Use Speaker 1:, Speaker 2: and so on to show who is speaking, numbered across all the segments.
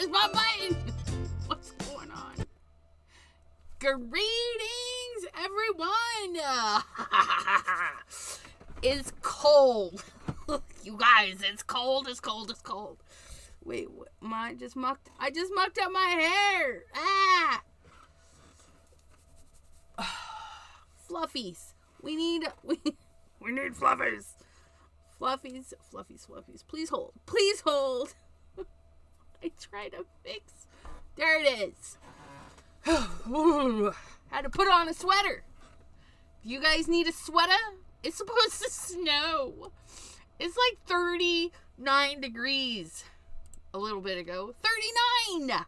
Speaker 1: Where's my button? What's going on? Greetings, everyone. It's cold. You guys, it's cold. Wait, what? I just mucked up my hair. Fluffies. We need fluffies. Fluffies. Please hold. I tried to fix. There it is. Had to put on a sweater. You guys need a sweater? It's supposed to snow. It's like 39 degrees a little bit ago. 39!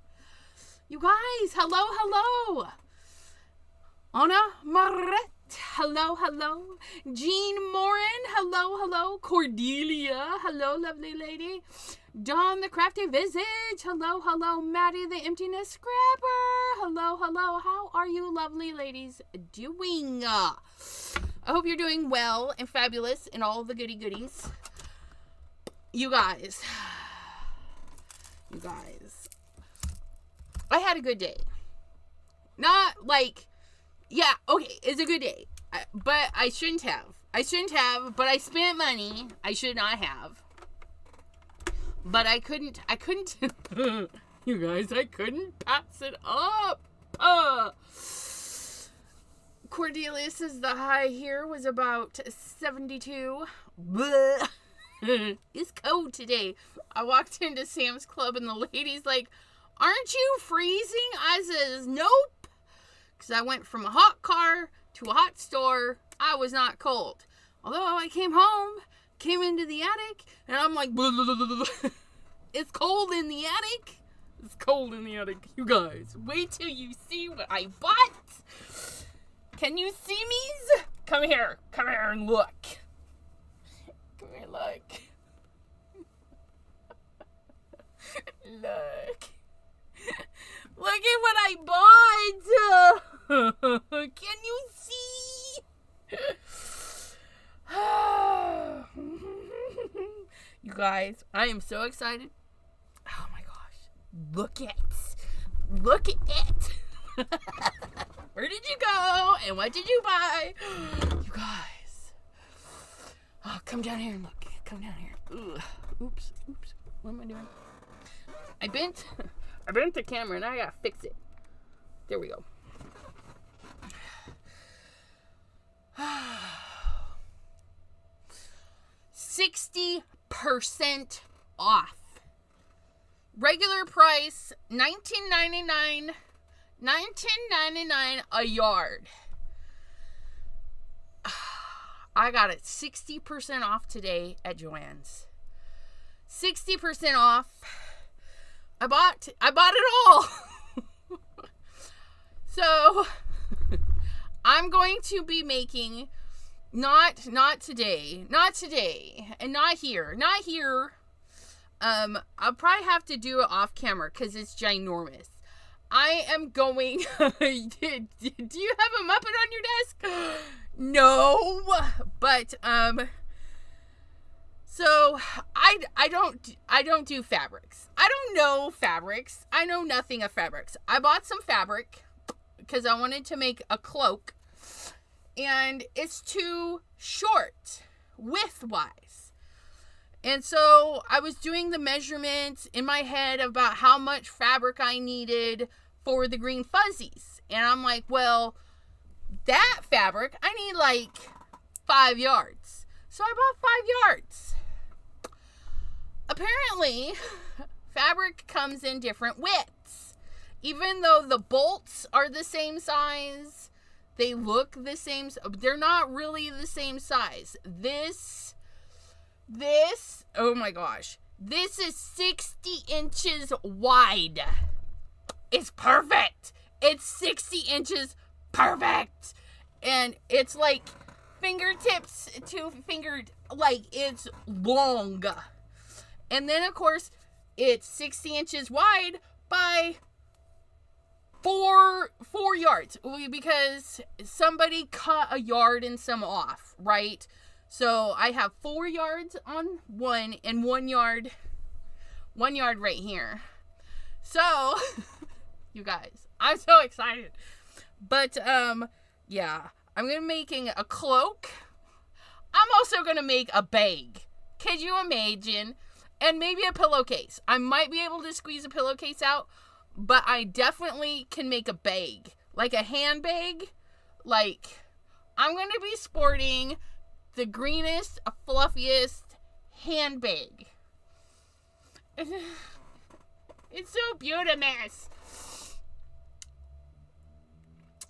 Speaker 1: You guys, hello. Anna Maret, hello. Jean Morin, hello. Cordelia, hello, lovely lady. Dawn the Crafty Visage, hello. Maddie the Emptiness Scrapper, hello. How are you lovely ladies doing? I hope you're doing well and fabulous and all the goodies. You guys, I had a good day. Not like, yeah, okay, it's a good day. But I shouldn't have, but I spent money I should not have. But I couldn't, you guys, I couldn't pass it up. Cordelia says the high here was about 72. Bleh. It's cold today. I walked into Sam's Club and the lady's like, aren't you freezing? I says, nope. Because I went from a hot car to a hot store. I was not cold. Although I came home, came into the attic, and I'm like, blah, blah, blah, blah. It's cold in the attic. You guys, wait till you see what I bought. Can you see me? Come here and look. Come here, look. Look at what I bought. Can you see? You guys, I am so excited. Oh my gosh. Look it. Where did you go? And what did you buy? You guys. Oh, come down here and look. Ugh. Oops. What am I doing? I bent the camera and I gotta fix it. There we go. 60% off. Regular price $19.99 a yard. I got it 60% off today at Joann's. 60% off. I bought it all. So I'm going to be making not today, and not here. I'll probably have to do it off camera because it's ginormous. I am going. Do you have a Muppet on your desk? No, but so I don't do fabrics. I don't know fabrics. I know nothing of fabrics. I bought some fabric because I wanted to make a cloak, and it's too short width-wise. And so I was doing the measurements in my head about how much fabric I needed for the green fuzzies. And I'm like, well, that fabric, I need like 5 yards. So I bought 5 yards. Apparently, fabric comes in different widths. Even though the bolts are the same size, they look the same. They're not really the same size. This, oh my gosh. This is 60 inches wide. It's perfect. It's 60 inches perfect. And it's like fingertips to fingered, like it's long. And then, of course, it's 60 inches wide by 4 yards. Because somebody cut a yard and some off, right? So I have 4 yards on one and 1 yard right here. So, you guys, I'm so excited. But, yeah, I'm going to be making a cloak. I'm also going to make a bag. Could you imagine? And maybe a pillowcase. I might be able to squeeze a pillowcase out, but I definitely can make a bag. Like a handbag. Like, I'm going to be sporting the greenest, fluffiest handbag. It's so beautiful.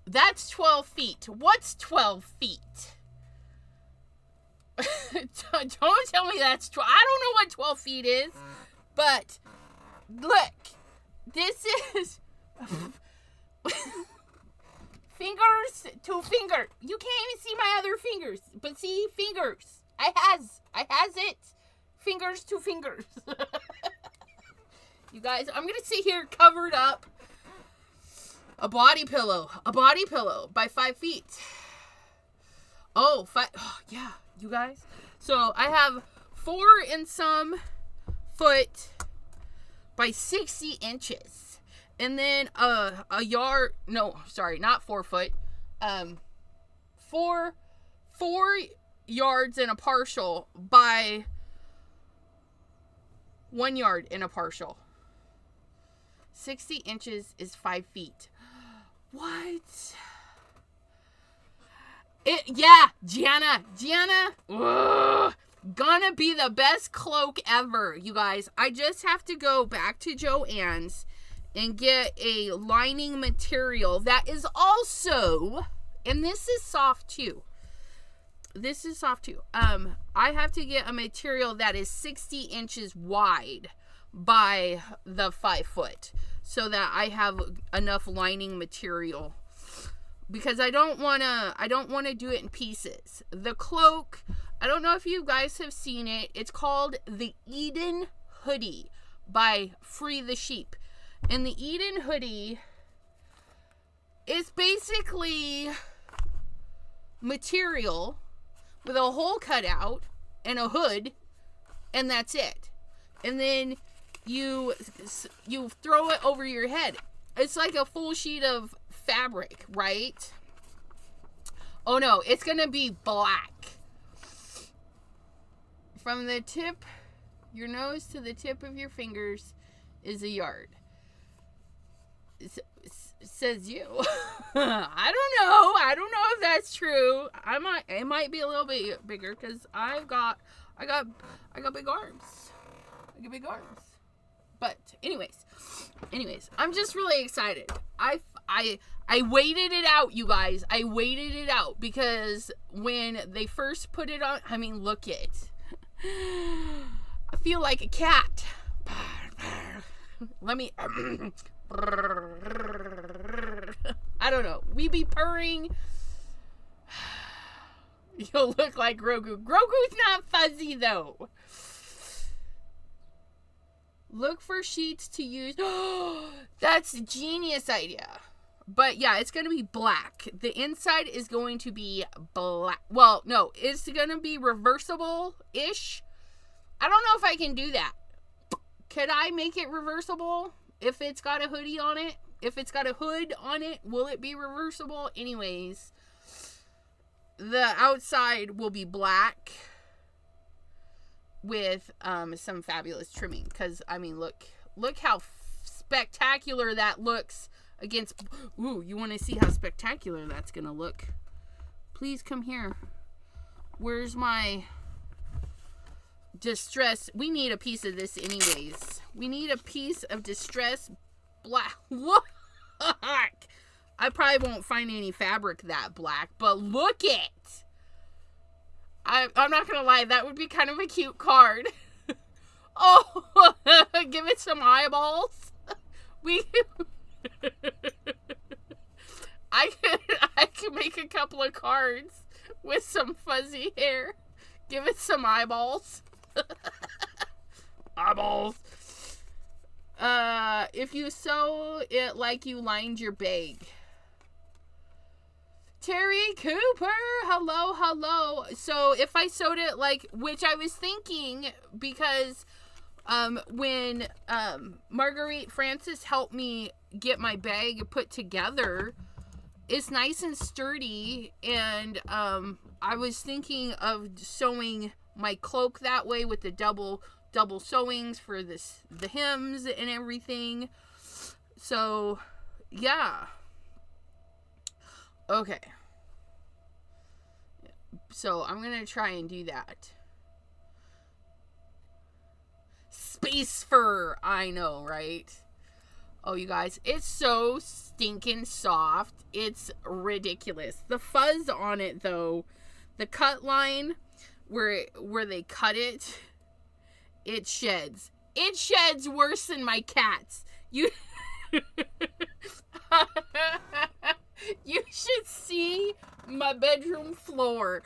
Speaker 1: That's 12 feet. What's 12 feet? Don't tell me that's 12. I don't know what 12 feet is. But, look. This is... fingers to finger. You can't even see my other fingers. But see, fingers. I has it. Fingers to fingers. You guys, I'm going to sit here covered up. A body pillow by 5 feet. Oh, yeah, you guys. So I have 4 and some foot by 60 inches. And then a yard, no, sorry, not 4 foot. 4 yards and a partial by 1 yard and a partial. 60 inches is 5 feet. What? Yeah, Gianna. Ugh, gonna be the best cloak ever, you guys. I just have to go back to Joann's and get a lining material that is also, and this is soft too. I have to get a material that is 60 inches wide by the 5 foot so that I have enough lining material, because I don't want to do it in pieces. The cloak, I don't know if you guys have seen it. It's called the Eden Hoodie by Free the Sheep. And the Eden Hoodie is basically material with a hole cut out and a hood, and that's it. And then you throw it over your head. It's like a full sheet of fabric, right? Oh no, it's gonna be black. From the tip, your nose to the tip of your fingers is a yard. Says you. I don't know if that's true. It might be a little bit bigger because I got big arms. I got big arms. But anyways, I'm just really excited. I waited it out, you guys. I waited it out because when they first put it on, I mean, look it. I feel like a cat. Let me I don't know. We be purring. You'll look like Grogu. Grogu's not fuzzy though. Look for sheets to use. That's a genius idea. But yeah, it's going to be black. The inside is going to be black. Well, no, it's going to be reversible-ish. I don't know if I can do that. Could I make it reversible if it's got a hoodie on it? If it's got a hood on it, will it be reversible? Anyways, the outside will be black with some fabulous trimming. Because, I mean, look how spectacular that looks against... Ooh, you want to see how spectacular that's going to look? Please come here. Where's my distress? We need a piece of this anyways. We need a piece of distress black. Look! I probably won't find any fabric that black, but look it! I'm not gonna lie, that would be kind of a cute card. Oh, give it some eyeballs. I could make a couple of cards with some fuzzy hair. Give it some eyeballs. Eyeballs. If you sew it like you lined your bag. Terry Cooper, hello. So if I sewed it like, which I was thinking, because when Marguerite Francis helped me get my bag put together, it's nice and sturdy, and I was thinking of sewing my cloak that way with the double sewings for the hems and everything. So yeah. Okay. So I'm gonna try and do that. Space fur, I know, right? Oh, you guys, it's so stinking soft. It's ridiculous. The fuzz on it, though, the cut line where they cut it, it sheds. It sheds worse than my cat's. You you should see my bedroom floor.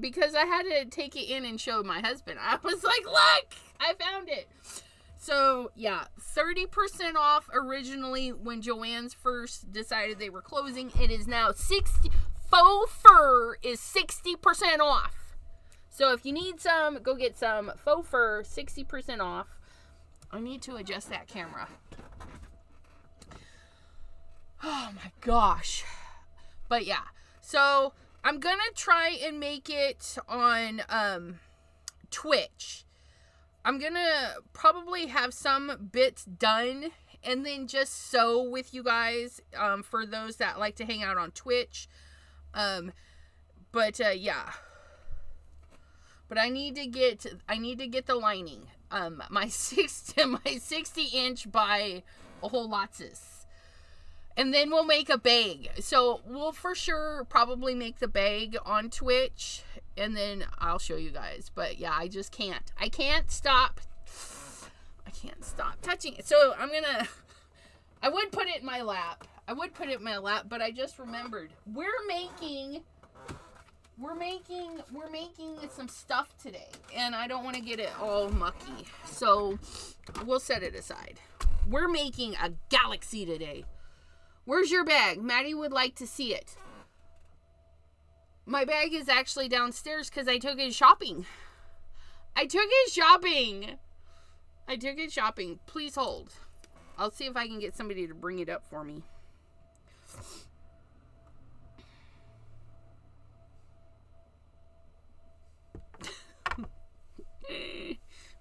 Speaker 1: Because I had to take it in and show my husband. I was like, look, I found it. So, yeah, 30% off originally when Joann's first decided they were closing. It is now 60. Faux fur is 60% off. So, if you need some, go get some faux fur, 60% off. I need to adjust that camera. Oh, my gosh. But, yeah. So, I'm going to try and make it on Twitch. I'm going to probably have some bits done and then just sew with you guys for those that like to hang out on Twitch. Yeah. But I need to get the lining. My 60-inch by a whole lotses. And then we'll make a bag. So we'll for sure probably make the bag on Twitch. And then I'll show you guys. But yeah, I just can't. I can't stop touching it. So I'm going to... I would put it in my lap. But I just remembered. We're making some stuff today. And I don't want to get it all mucky. So we'll set it aside. We're making a galaxy today. Where's your bag? Maddie would like to see it. My bag is actually downstairs because I took it shopping. Please hold. I'll see if I can get somebody to bring it up for me.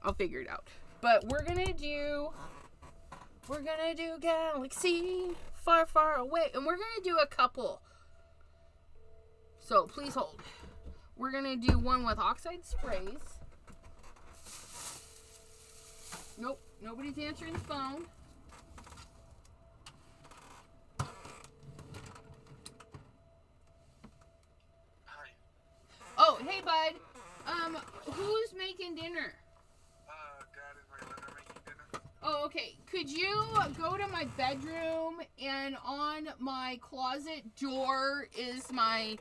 Speaker 1: I'll figure it out. But we're gonna do Galaxy Far, Far Away. And we're gonna do a couple. So please hold. We're gonna do one with oxide sprays. Nope, nobody's answering the phone.
Speaker 2: Hi.
Speaker 1: Oh, hey bud. Who's making dinner?
Speaker 2: Dad and my mother making dinner.
Speaker 1: Oh, okay. Could you go to my bedroom, and on my closet door is my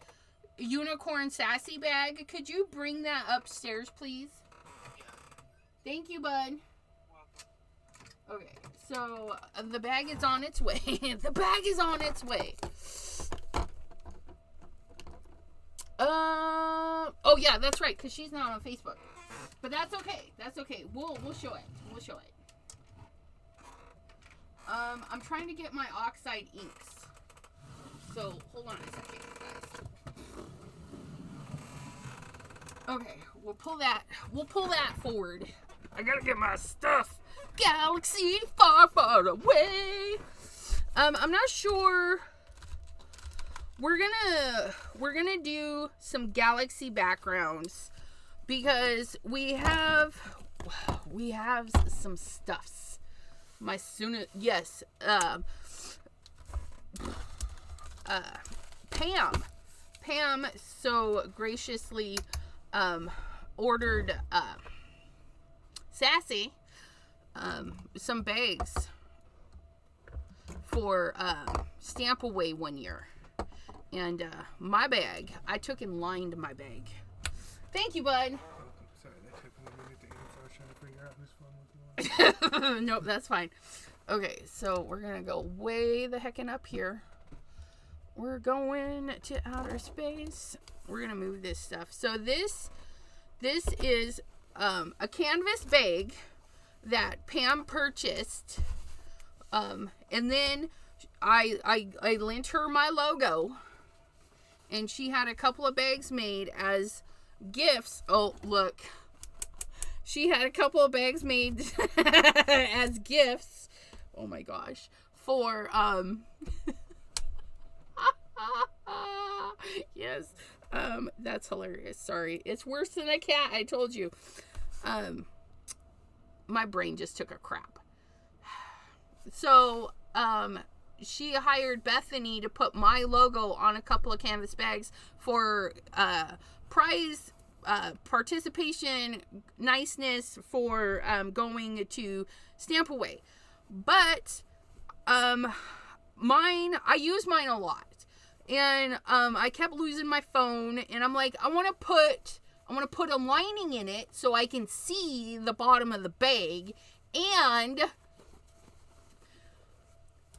Speaker 1: unicorn sassy bag? Could you bring that upstairs, please?
Speaker 2: Yeah.
Speaker 1: Thank you, bud.
Speaker 2: Welcome.
Speaker 1: Okay, so the bag is on its way. The bag is on its way. Oh yeah, that's right, because she's not on Facebook. But that's okay. That's okay. We'll show it. We'll show it. I'm trying to get my oxide inks. So hold on a second, guys. Okay, we'll pull that forward. I gotta get my stuff. Galaxy Far, Far Away. I'm not sure. We're gonna do some galaxy backgrounds because we have some stuffs. Pam so graciously ordered Sassy some bags for Stamp Away one year. And my bag, I took and lined my bag. Thank you, bud.
Speaker 2: Sorry, that took me a minute to answer. I was trying to figure out whose phone was
Speaker 1: Nope, that's fine. Okay, so we're going to go way the heckin' up here. We're going to outer space. We're going to move this stuff. So this is a canvas bag that Pam purchased. And then I lent her my logo, and she had a couple of bags made as gifts. Oh, look. She had a couple of bags made as gifts. Oh my gosh. For, yes. That's hilarious. Sorry. It's worse than a cat, I told you. My brain just took a crap. So, she hired Bethany to put my logo on a couple of canvas bags for, prize, participation, niceness for, going to Stamp Away. But, I use mine a lot. And, I kept losing my phone, and I'm like, I want to put a lining in it so I can see the bottom of the bag, and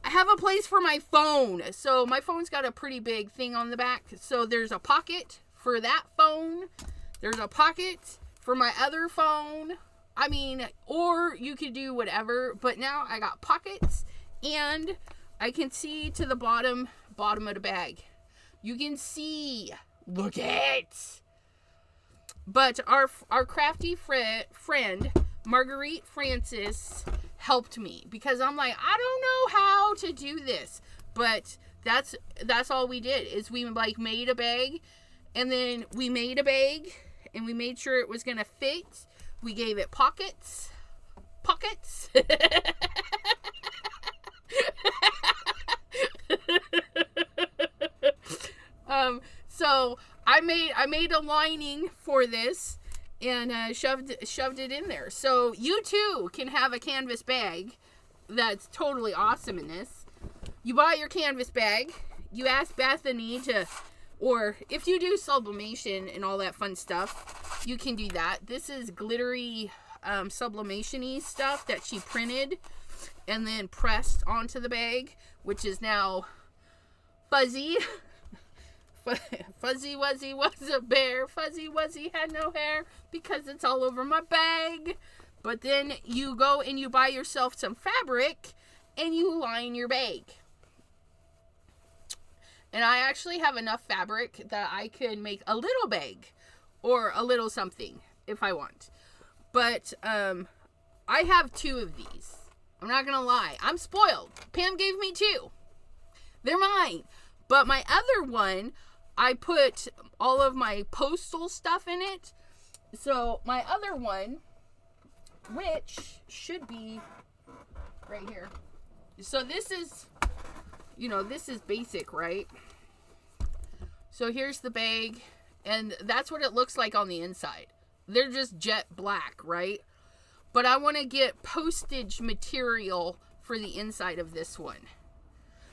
Speaker 1: I have a place for my phone. So my phone's got a pretty big thing on the back. So there's a pocket for that phone. There's a pocket for my other phone. I mean, or you could do whatever, but now I got pockets, and I can see to the bottom of the bag. You can see. Look at it. But our crafty friend, Marguerite Francis, helped me, because I'm like, I don't know how to do this. But that's all we did, is we like made a bag, and then we made a bag, and we made sure it was going to fit. We gave it pockets. So I made a lining for this, and shoved it in there. So you too can have a canvas bag that's totally awesome in this. You buy your canvas bag, you ask Bethany to, or if you do sublimation and all that fun stuff, you can do that. This is glittery sublimation-y stuff that she printed and then pressed onto the bag, which is now fuzzy. Fuzzy Wuzzy was a bear. Fuzzy Wuzzy had no hair because it's all over my bag. But then you go and you buy yourself some fabric and you line your bag. And I actually have enough fabric that I could make a little bag or a little something if I want. But I have 2 of these. I'm not gonna lie. I'm spoiled. Pam gave me 2. They're mine. But my other one, I put all of my postal stuff in it. So my other one, which should be right here. So this is, this is basic, right? So here's the bag, and that's what it looks like on the inside. They're just jet black, right? But I want to get postage material for the inside of this one.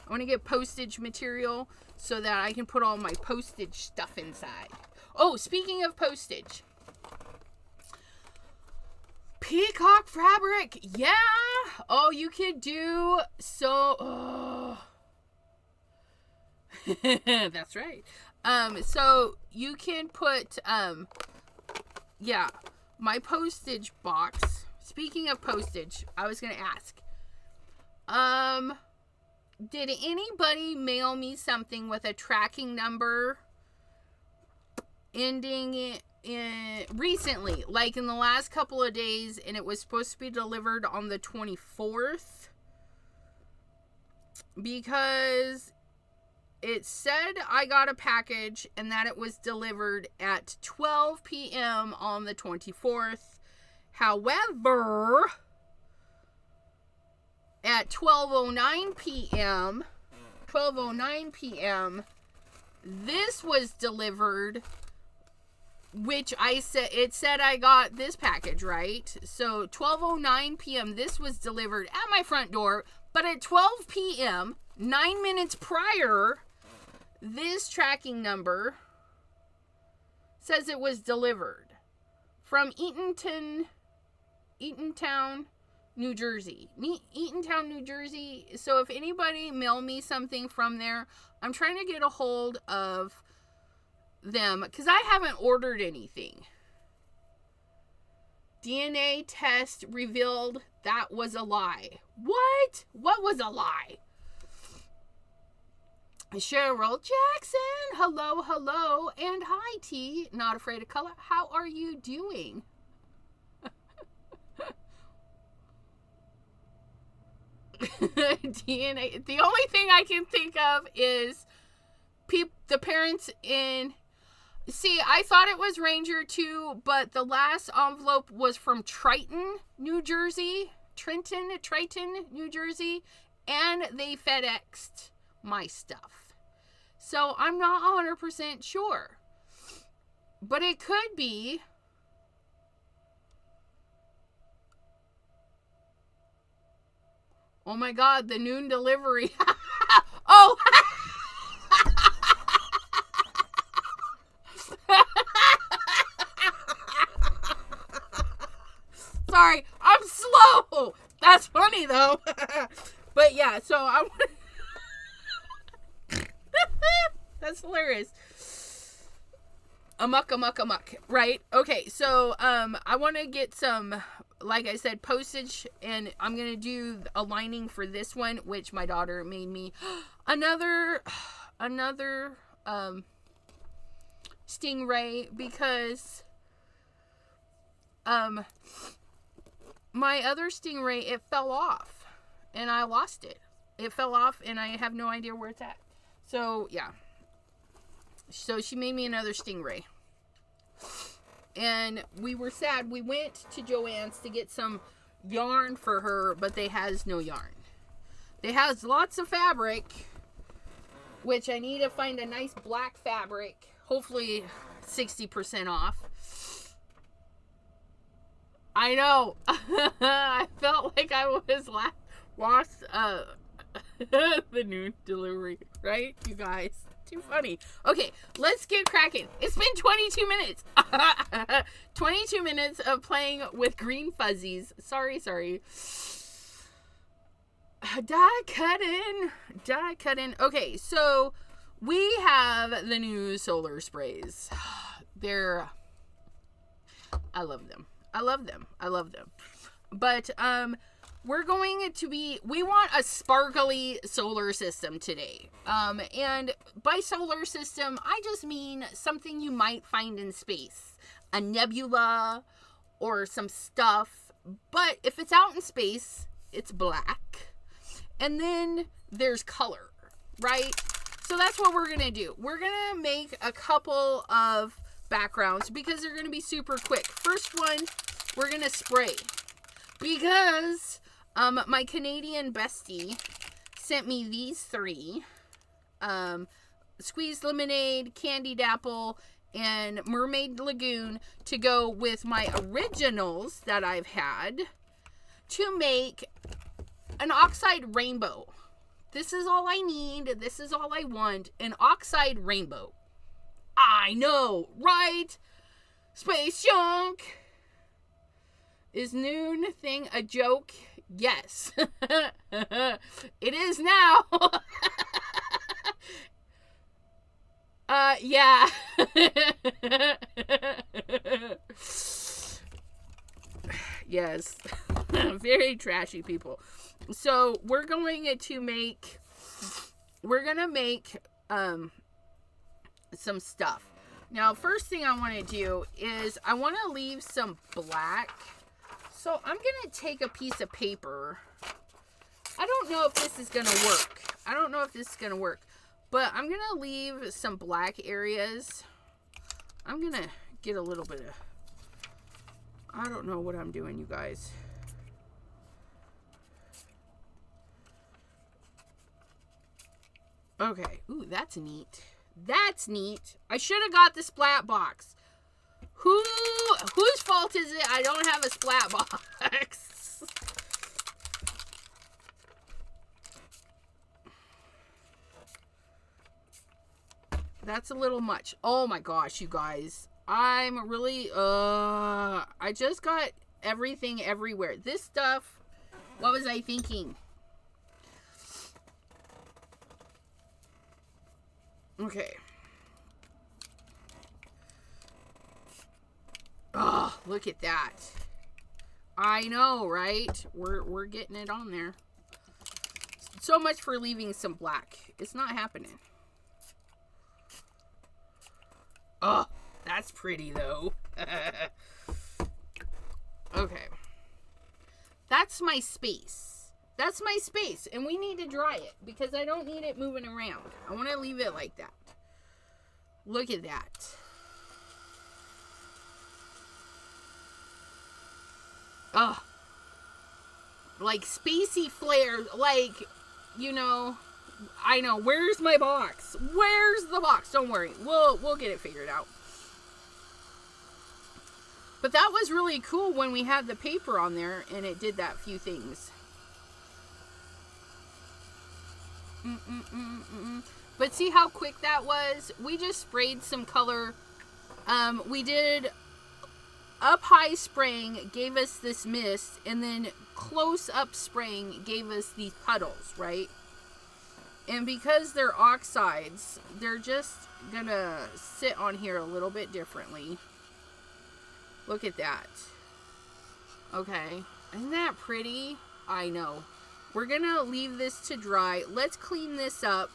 Speaker 1: I want to get postage material so that I can put all my postage stuff inside. Oh, speaking of postage. Peacock fabric. Yeah. Oh, you could do so. Oh. That's right. So you can put, yeah, my postage box. Speaking of postage, I was going to ask, did anybody mail me something with a tracking number ending in recently, like in the last couple of days, and it was supposed to be delivered on the 24th? Because it said I got a package and that it was delivered at 12 p.m. on the 24th. However, at 12:09 p.m., this was delivered, which it said I got this package, right? So 12:09 p.m., this was delivered at my front door, but at 12 p.m., 9 minutes prior, this tracking number says it was delivered from Eatontown, New Jersey. Eatontown, New Jersey. So if anybody mail me something from there, I'm trying to get a hold of them because I haven't ordered anything. DNA test revealed that was a lie. What? What was a lie? Cheryl Jackson, hello, hello, and hi, T, not afraid of color. How are you doing? DNA. The only thing I can think of is the parents in. See, I thought it was Ranger too, but the last envelope was from Triton, New Jersey. Triton, New Jersey, and they FedExed my stuff. So I'm not 100% sure. But it could be. Oh my God, the noon delivery. Oh! Sorry, I'm slow. That's funny though. But yeah, so I'm. That's hilarious. Amok, right? Okay, so I want to get some, like I said, postage, and I'm gonna do a lining for this one, which my daughter made me. Another stingray, because my other stingray, it fell off and I lost it. It fell off and I have no idea where it's at. So yeah. So she made me another stingray. And we were sad. We went to Joann's to get some yarn for her, but they has no yarn. They has lots of fabric, which I need to find a nice black fabric. Hopefully 60% off. I know. I felt like I was lost the noon delivery, right, you guys? Too funny. Okay, let's get cracking. It's been 22 minutes. 22 minutes of playing with green fuzzies. Sorry. Die cutting. Okay, so we have the new solar sprays. I love them. But we want a sparkly solar system today. And by solar system, I just mean something you might find in space. A nebula or some stuff. But if it's out in space, it's black. And then there's color, right? So that's what we're going to do. We're going to make a couple of backgrounds because they're going to be super quick. First one, we're going to spray. Because my Canadian bestie sent me these three. Squeezed Lemonade, Candied Apple, and Mermaid Lagoon to go with my originals that I've had to make an oxide rainbow. This is all I need. This is all I want. An oxide rainbow. I know, right? Space junk. Is noon thing a joke? Yes. It is now. Yeah. Yes. Very trashy people. So we're going to make some stuff. Now, first thing I want to do is I want to leave some black. So I'm going to take a piece of paper. I don't know if this is going to work. But I'm going to leave some black areas. I'm going to get a little bit of... I don't know what I'm doing, you guys. Okay. Ooh, that's neat. That's neat. I should have got the splat box. Whose fault is it I don't have a splat box? That's a little much. Oh my gosh, you guys. I'm really, I just got everything everywhere. This stuff, what was I thinking? Okay. Oh, look at that. I know, right? We're getting it on there. So much for leaving some black. It's not happening. Oh, that's pretty though. Okay. That's my space. That's my space. And we need to dry it because I don't need it moving around. I want to leave it like that. Look at that. Oh. Like spacey flare. Like, you know, I know. Where's my box? Where's the box? Don't worry. We'll get it figured out. But that was really cool when we had the paper on there and it did that few things. But see how quick that was? We just sprayed some color. We did up high spraying gave us this mist, and then close up spraying gave us these puddles, right? And because they're oxides, they're just gonna sit on here a little bit differently. Look at that. Okay. Isn't that pretty? I know. We're gonna leave this to dry. Let's clean this up.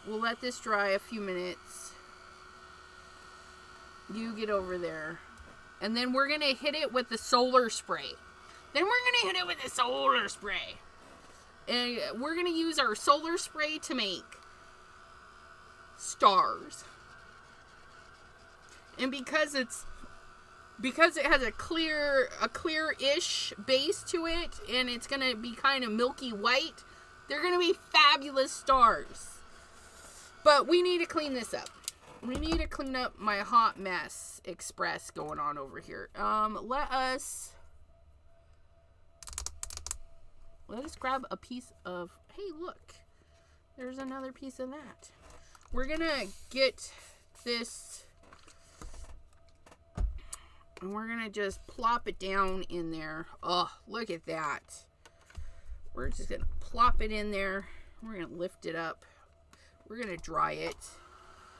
Speaker 1: We'll let this dry a few minutes. You get over there. And then we're gonna hit it with the solar spray. And we're gonna use our solar spray to make stars. And because it has a clear-ish base to it, and it's going to be kind of milky white, they're going to be fabulous stars. But we need to clean this up. We need to clean up my hot mess express going on over here. Let us grab a piece of, hey, look. There's another piece of that. We're going to get this, and we're going to just plop it down in there. Oh, look at that. We're just going to plop it in there. We're going to lift it up. We're going to dry it,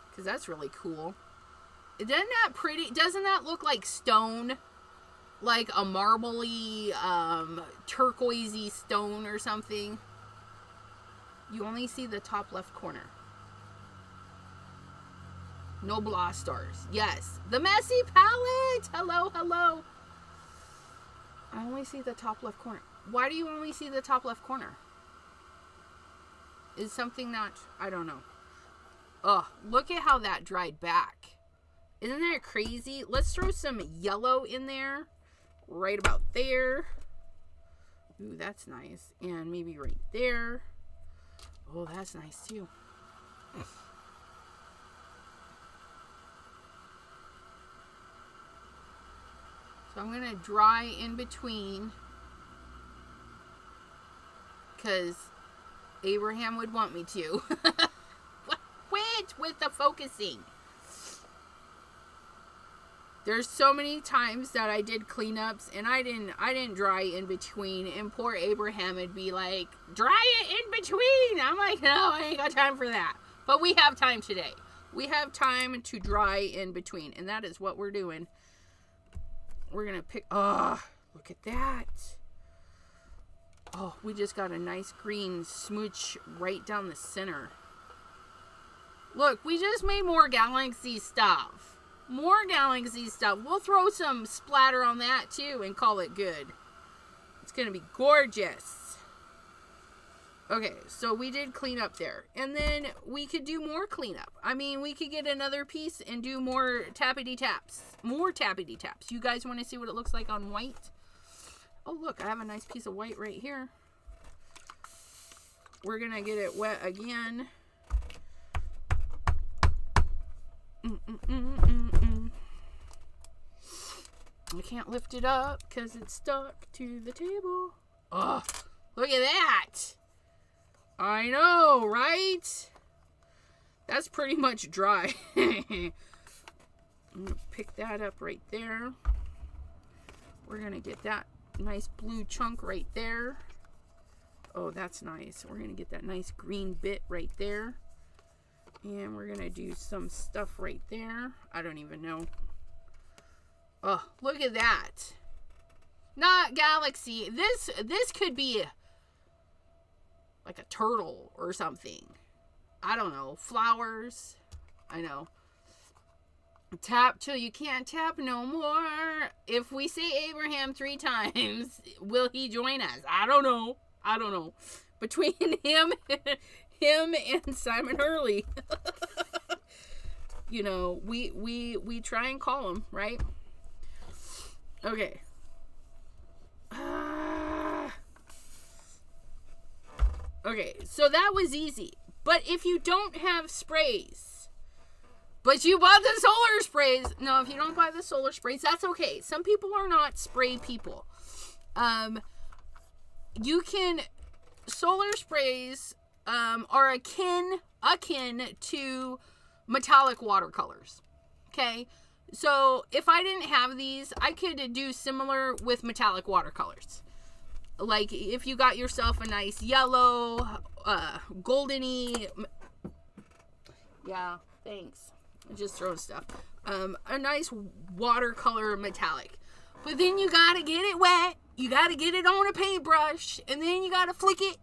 Speaker 1: because that's really cool. Isn't that pretty? Doesn't that look like stone? Like a marbly, turquoisey stone or something? You only see the top left corner. No Blast Stars. Yes. The Messy Palette. Hello, hello. I only see the top left corner. Why do you only see the top left corner? Is something not... I don't know. Oh, look at how that dried back. Isn't that crazy? Let's throw some yellow in there. Right about there. Ooh, that's nice. And maybe right there. Oh, that's nice too. So I'm going to dry in between, because Abraham would want me to. Quit with the focusing. There's so many times that I did cleanups and I didn't dry in between, and poor Abraham would be like, dry it in between. I'm like, no, I ain't got time for that. But we have time today. We have time to dry in between, and that is what we're doing. We're going to pick... Oh, look at that. Oh, we just got a nice green smooch right down the center. Look, we just made more Galaxy stuff. More Galaxy stuff. We'll throw some splatter on that too and call it good. It's going to be gorgeous. Okay, so we did clean up there. And then we could do more cleanup. I mean, we could get another piece and do more tappity taps. More tappity taps. You guys want to see what it looks like on white? Oh, look, I have a nice piece of white right here. We're going to get it wet again. I can't lift it up because it's stuck to the table. Oh, look at that. I know, right? That's pretty much dry. I'm going to pick that up right there. We're going to get that nice blue chunk right there. Oh, that's nice. We're going to get that nice green bit right there. And we're going to do some stuff right there. I don't even know. Oh, look at that. Not galaxy. This could be like a turtle or something. I don't know. Flowers. I know. Tap till you can't tap no more. If we say Abraham 3 times, will he join us? I don't know. Between him and Simon Hurley. You know, we try and call him, right? Okay. Okay, so that was easy. But if you don't have sprays, but you bought the solar sprays. No, if you don't buy the solar sprays, that's okay. Some people are not spray people. You can, solar sprays are akin to metallic watercolors. Okay? So if I didn't have these, I could do similar with metallic watercolors. Like if you got yourself a nice yellow, goldeny, yeah, thanks. Just throwing stuff. A nice watercolor metallic. But then you gotta get it wet. You gotta get it on a paintbrush. And then you gotta flick it.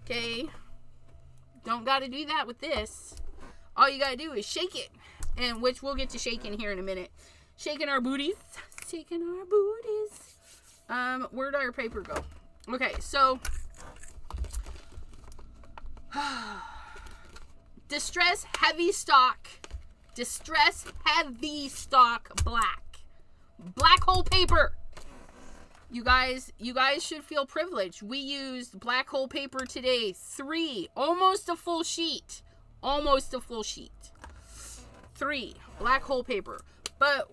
Speaker 1: Okay? Don't gotta do that with this. All you gotta do is shake it. And which we'll get to shaking here in a minute. Shaking our booties. Shaking our booties. Where'd our paper go? Okay, so Distress Heavy Stock black hole paper. You guys should feel privileged. We used black hole paper today. 3, almost a full sheet. 3 black hole paper. But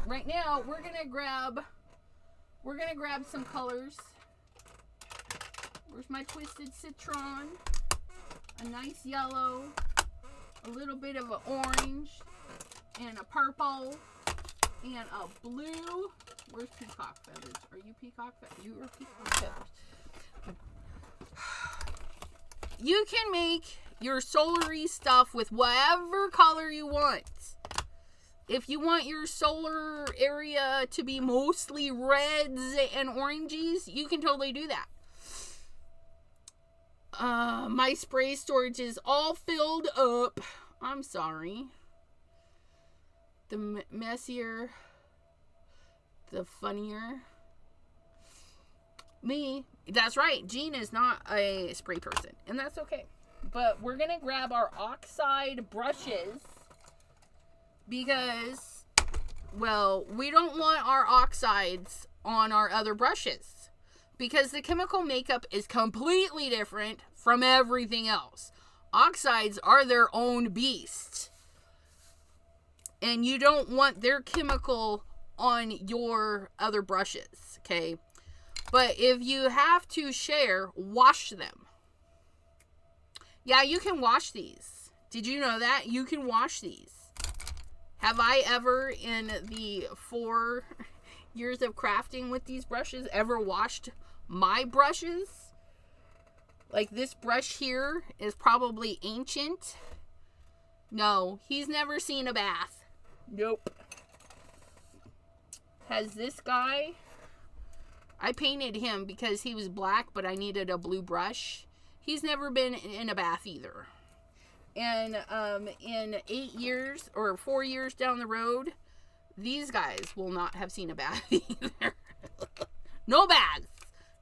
Speaker 1: right now we're gonna grab some colors. Where's my Twisted Citron? A nice yellow, a little bit of an orange, and a purple, and a blue. Where's peacock feathers? Are you peacock feathers? You are peacock feathers. You can make your solar-y stuff with whatever color you want. If you want your solar area to be mostly reds and oranges, you can totally do that. My spray storage is all filled up. I'm sorry. The messier, the funnier. Me, that's right. Jean is not a spray person, and that's okay. But we're going to grab our oxide brushes because, well, we don't want our oxides on our other brushes because the chemical makeup is completely different from everything else. Oxides are their own beast, and you don't want their chemical on your other brushes, okay? But if you have to share, wash them. Yeah, you can wash these. Did you know that? You can wash these. Have I ever, in the 4 years of crafting with these brushes, ever washed my brushes? Like this brush here is probably ancient. No, he's never seen a bath. Nope. Has this guy... I painted him because he was black, but I needed a blue brush. He's never been in a bath either. And in 8 years or 4 years down the road, these guys will not have seen a bath either. No baths.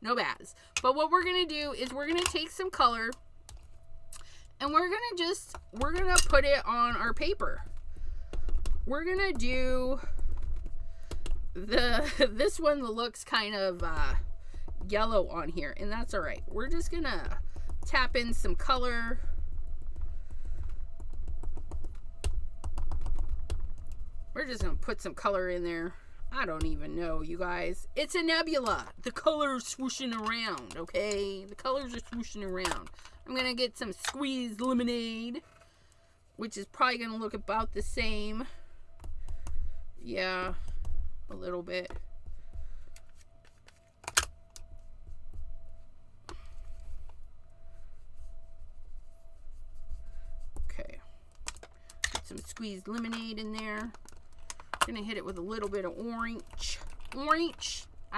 Speaker 1: No baths. But what we're going to do is we're going to take some color and we're going to put it on our paper. We're going to do this one that looks kind of yellow on here, and that's all right. We're just going to tap in some color. We're just going to put some color in there. I don't even know, you guys. It's a nebula. The colors swooshing around, okay? The colors are swooshing around. I'm going to get some squeezed lemonade, which is probably going to look about the same. Yeah, a little bit. Okay. Put some squeezed lemonade in there. Gonna hit it with a little bit of orange.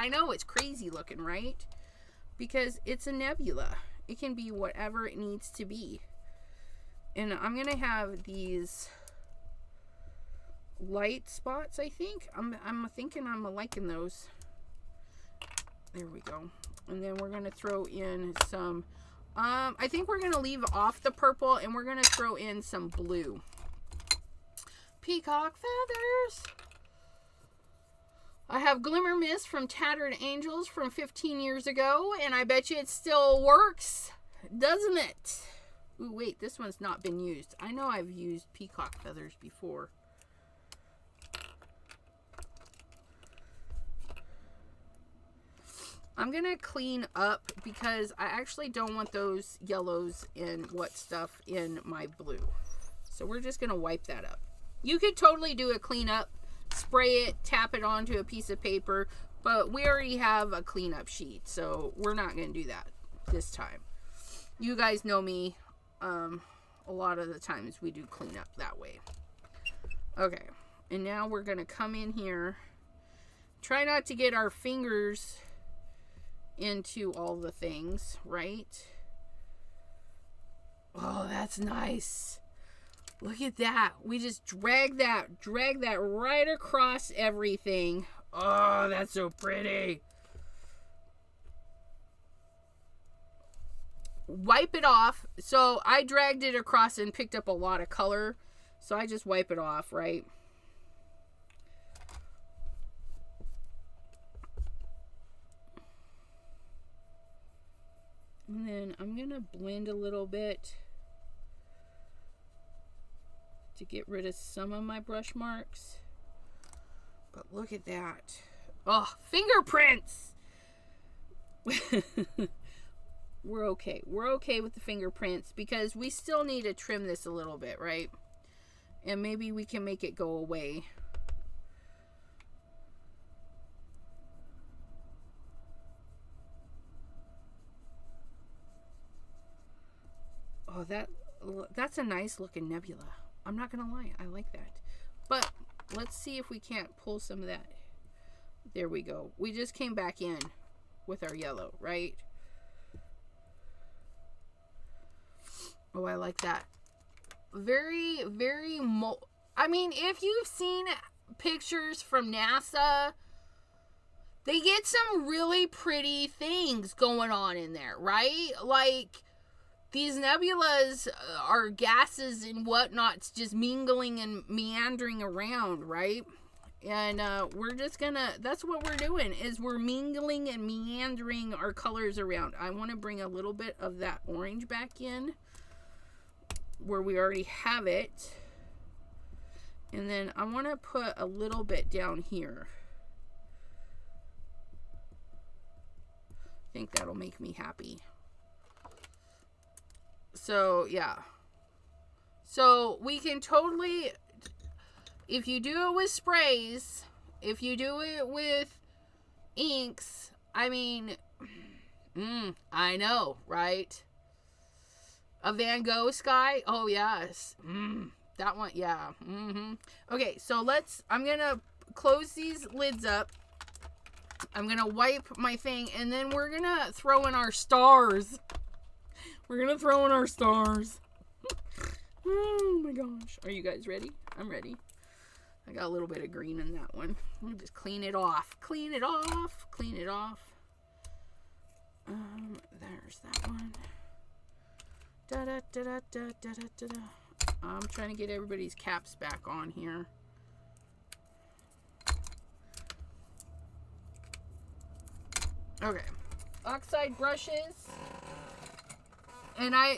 Speaker 1: I know it's crazy looking, right? Because it's a nebula. It can be whatever it needs to be. And I'm going to have these light spots, I think. I'm thinking I'm liking those. There we go. And then we're going to throw in some, I think we're going to leave off the purple and we're going to throw in some blue. Peacock feathers. I have Glimmer Mist from Tattered Angels from 15 years ago, and I bet you it still works, doesn't it? Ooh, wait, this one's not been used. I know I've used peacock feathers before. I'm going to clean up because I actually don't want those yellows and what stuff in my blue. So we're just going to wipe that up. You could totally do a cleanup, spray it, tap it onto a piece of paper, but we already have a cleanup sheet, so we're not going to do that this time. You guys know me. A lot of the times we do cleanup that way. Okay, and now we're going to come in here. Try not to get our fingers into all the things, right? Oh, that's nice. Look at that. We just drag that right across everything. Oh, that's so pretty. Wipe it off. So I dragged it across and picked up a lot of color. So I just wipe it off, right? And then I'm going to blend a little bit to get rid of some of my brush marks. But look at that. Oh, fingerprints! We're okay. We're okay with the fingerprints because we still need to trim this a little bit, right? And maybe we can make it go away. Oh, that's a nice looking nebula. I'm not gonna lie, I like that. But let's see if we can't pull some of that. There we go. We just came back in with our yellow, right? Oh, I like that. Very, very I mean, if you've seen pictures from NASA, they get some really pretty things going on in there, right? Like, these nebulas are gases and whatnot just mingling and meandering around, right? And we're just gonna, that's what we're doing, is we're mingling and meandering our colors around. I want to bring a little bit of that orange back in where we already have it. And then I want to put a little bit down here. I think that'll make me happy. So, yeah. So, we can totally, if you do it with sprays, if you do it with inks, I mean, I know, right? A Van Gogh sky? Oh, yes. That one, yeah. Okay, so I'm going to close these lids up. I'm going to wipe my thing, and then we're going to throw in our stars. We're going to throw in our stars. Oh, my gosh. Are you guys ready? I'm ready. I got a little bit of green in that one. Let me just clean it off. Clean it off. Clean it off. There's that one. I'm trying to get everybody's caps back on here. Okay. Oxide brushes. And I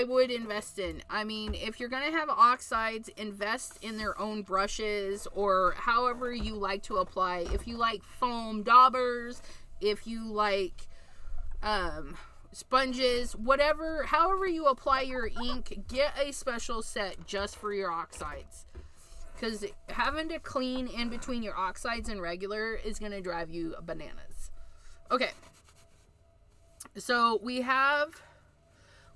Speaker 1: would invest in. I mean, if you're going to have oxides, invest in their own brushes or however you like to apply. If you like foam daubers, if you like sponges, whatever, however you apply your ink, get a special set just for your oxides. Because having to clean in between your oxides and regular is going to drive you bananas. Okay. So we have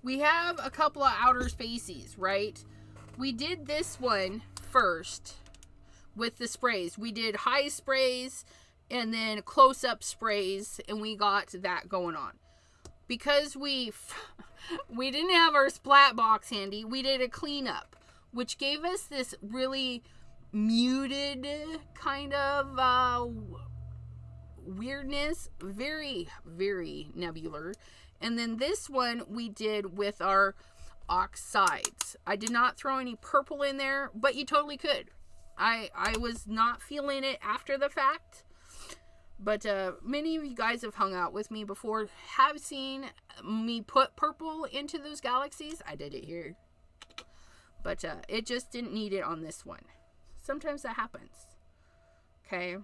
Speaker 1: a couple of outer spacies, right? We did this one first with the sprays. We did high sprays and then close-up sprays, and we got that going on. Because we didn't have our splat box handy, we did a cleanup, which gave us this really muted kind of weirdness. Very, very nebular. And then this one we did with our oxides. I did not throw any purple in there, but you totally could. I was not feeling it after the fact. But many of you guys have hung out with me before, have seen me put purple into those galaxies. I did it here. But it just didn't need it on this one. Sometimes that happens. Okay.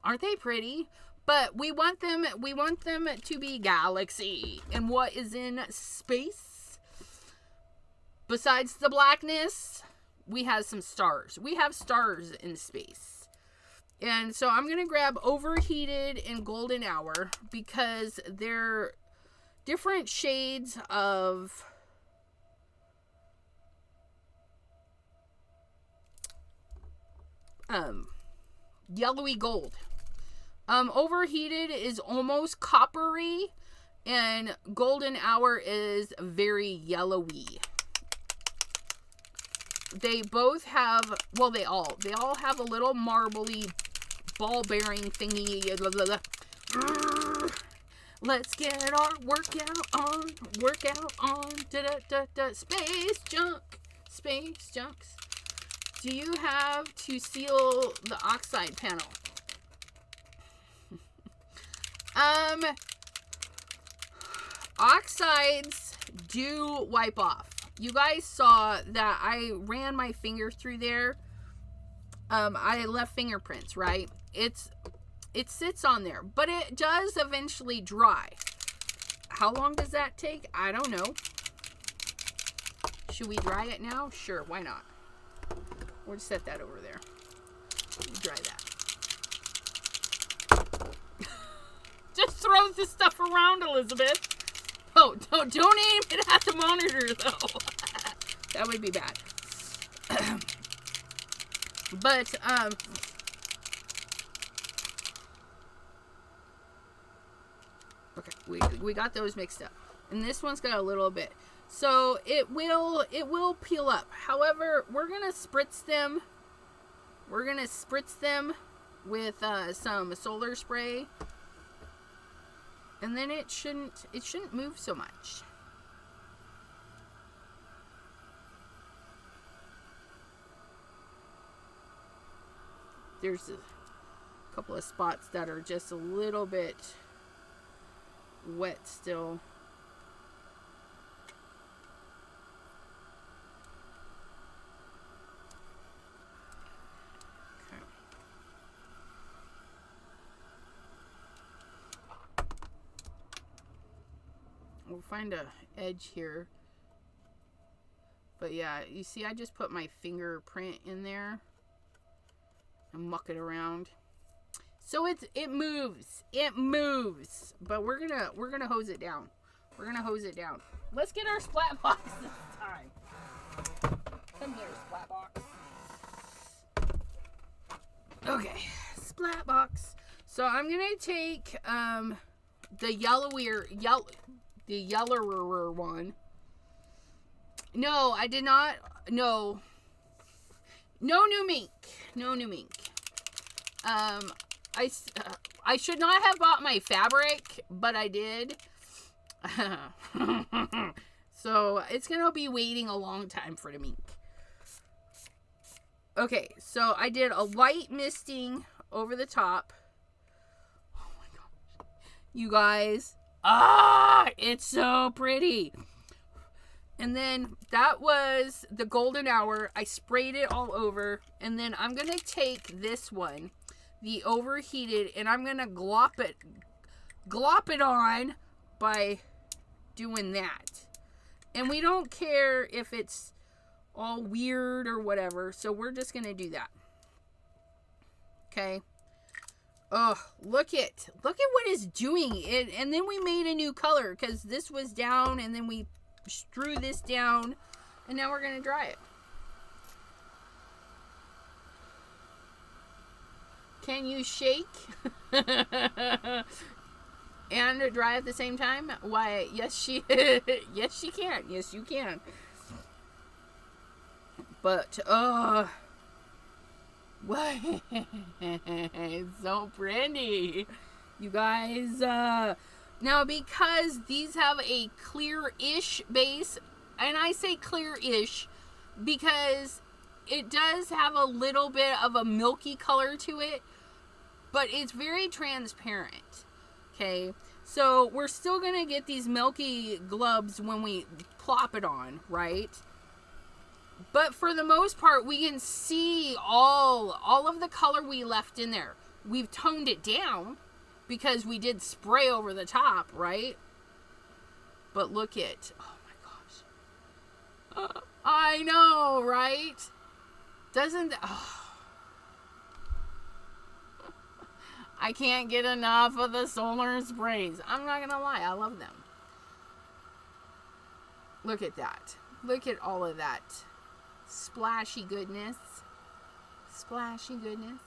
Speaker 1: Aren't they pretty? But we want them to be galaxy. And what is in space? Besides the blackness, we have some stars. We have stars in space. And so I'm going to grab Overheated and Golden Hour because they're different shades of yellowy gold. Overheated is almost coppery, and Golden Hour is very yellowy. They both have, well, they all have a little marbly ball bearing thingy. Let's get our workout on. Space junks. Do you have to seal the oxide panel? Oxides do wipe off. You guys saw that I ran my finger through there. I left fingerprints, right? It sits on there, but it does eventually dry. How long does that take? I don't know. Should we dry it now? Sure, why not? We'll just set that over there. Dry that. Just throw this stuff around, Elizabeth. Oh, don't aim it at the monitor, though. That would be bad. But, okay, we got those mixed up. And this one's got a little bit. So, it will peel up. However, we're going to spritz them. We're going to spritz them with some solar spray. And then it shouldn't move so much. There's a couple of spots that are just a little bit wet still. Okay. We'll find a edge here. But yeah, you see I just put my fingerprint in there and muck it around. So it moves. It moves. But we're gonna hose it down. We're gonna hose it down. Let's get our splat box this time. Come here, splat box. Okay, splat box. So I'm gonna take the yellower one. No, I did not. No new mink. No new mink. I should not have bought my fabric, but I did. So it's gonna be waiting a long time for the mink. Okay, so I did a light misting over the top. Oh my gosh. You guys. It's so pretty. And then that was the Golden Hour. I sprayed it all over. And then I'm going to take this one, the Overheated, and I'm going to glop it on by doing that. And we don't care if it's all weird or whatever. So we're just going to do that. Okay. Oh, look at what it's doing. And then we made a new color because this was down, and then we strew this down, and now we're going to dry it. Can you shake and dry at the same time? Why, yes, yes, she can. Yes, you can. But, what? It's so pretty. You guys, now because these have a clear-ish base, and I say clear-ish because it does have a little bit of a milky color to it, but it's very transparent. Okay, so we're still gonna get these milky glubs when we plop it on, right? But for the most part, we can see all of the color we left in there. We've toned it down because we did spray over the top, right? But look at, oh my gosh. I know, right? Doesn't, I can't get enough of the solar sprays. I'm not gonna lie, I love them. Look at that. Look at all of that splashy goodness. Splashy goodness.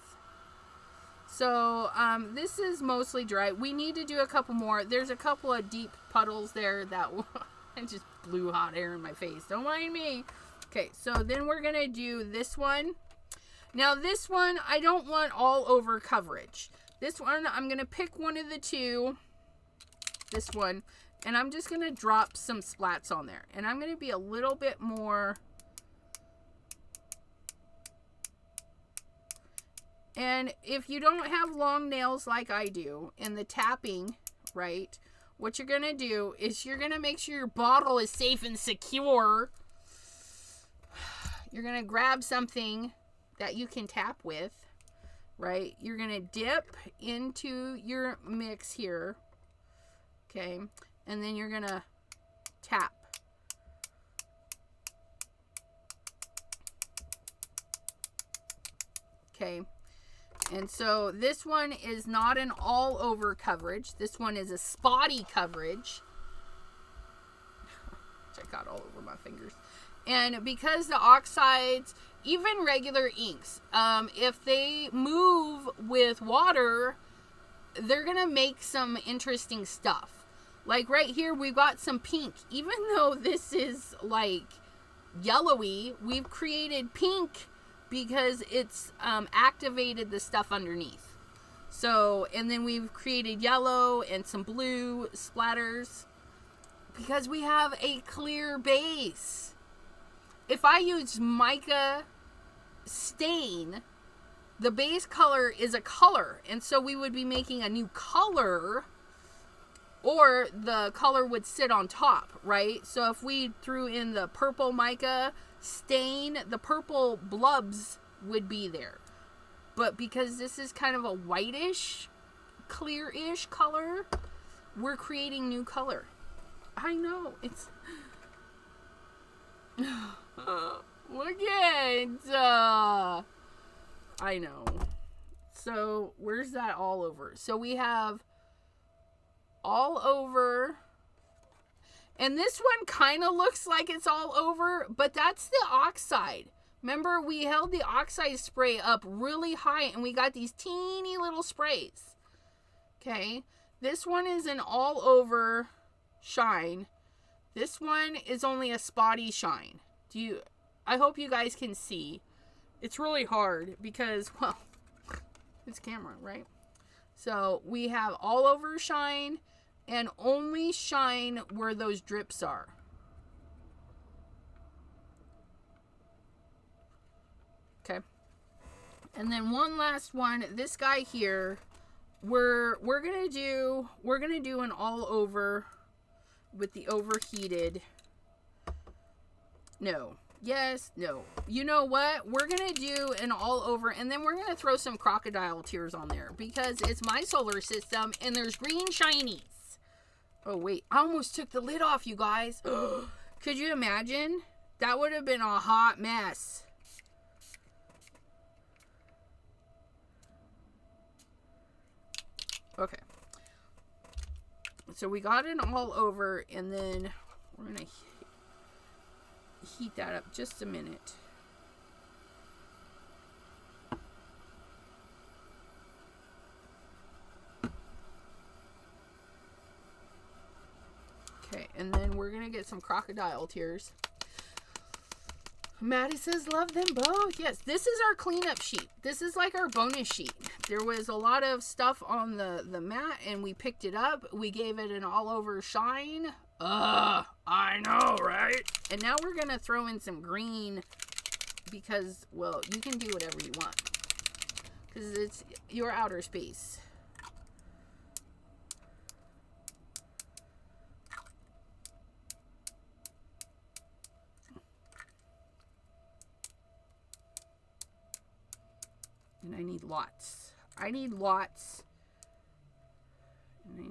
Speaker 1: So, this is mostly dry. We need to do a couple more. There's a couple of deep puddles there that I just blew hot air in my face. Don't mind me. Okay, so then we're going to do this one. Now, this one, I don't want all over coverage. This one, I'm going to pick one of the two. This one. And I'm just going to drop some splats on there. And I'm going to be a little bit more... And if you don't have long nails like I do, in the tapping, right, what you're going to do is you're going to make sure your bottle is safe and secure. You're going to grab something that you can tap with, right? You're going to dip into your mix here, okay? And then you're going to tap. Okay. And so this one is not an all over coverage. This one is a spotty coverage. Which I got all over my fingers. And because the oxides, even regular inks, if they move with water, they're going to make some interesting stuff. Like right here, we've got some pink. Even though this is like yellowy, we've created pink because it's activated the stuff underneath. So, and then we've created yellow and some blue splatters because we have a clear base. If I use mica stain, the base color is a color, and so we would be making a new color, or the color would sit on top, right? So if we threw in the purple mica stain, the purple blubs would be there. But because this is kind of a whitish, clear-ish color, we're creating new color. I know, it's... Look at... I know. So, where's that all over? So we have all over... And this one kind of looks like it's all over, but that's the oxide. Remember, we held the oxide spray up really high, and we got these teeny little sprays. Okay? This one is an all over shine. This one is only a spotty shine. I hope you guys can see. It's really hard because, well, it's camera, right? So we have all over shine and only shine where those drips are. Okay. And then one last one, this guy here, we're gonna do an all over with the overheated. No. Yes, no. You know what? We're going to do an all over, and then we're going to throw some crocodile tears on there because it's my solar system and there's green shinies. Oh, wait. I almost took the lid off, you guys. Could you imagine? That would have been a hot mess. Okay. So we got it all over, and then we're going to heat that up just a minute. Okay, and then we're going to get some crocodile tears. Maddie says, love them both. Yes, this is our cleanup sheet. This is like our bonus sheet. There was a lot of stuff on the mat, and we picked it up. We gave it an all-over shine. I know, right? And now we're going to throw in some green because, well, you can do whatever you want. Because it's your outer space. And I need lots. I need lots. And I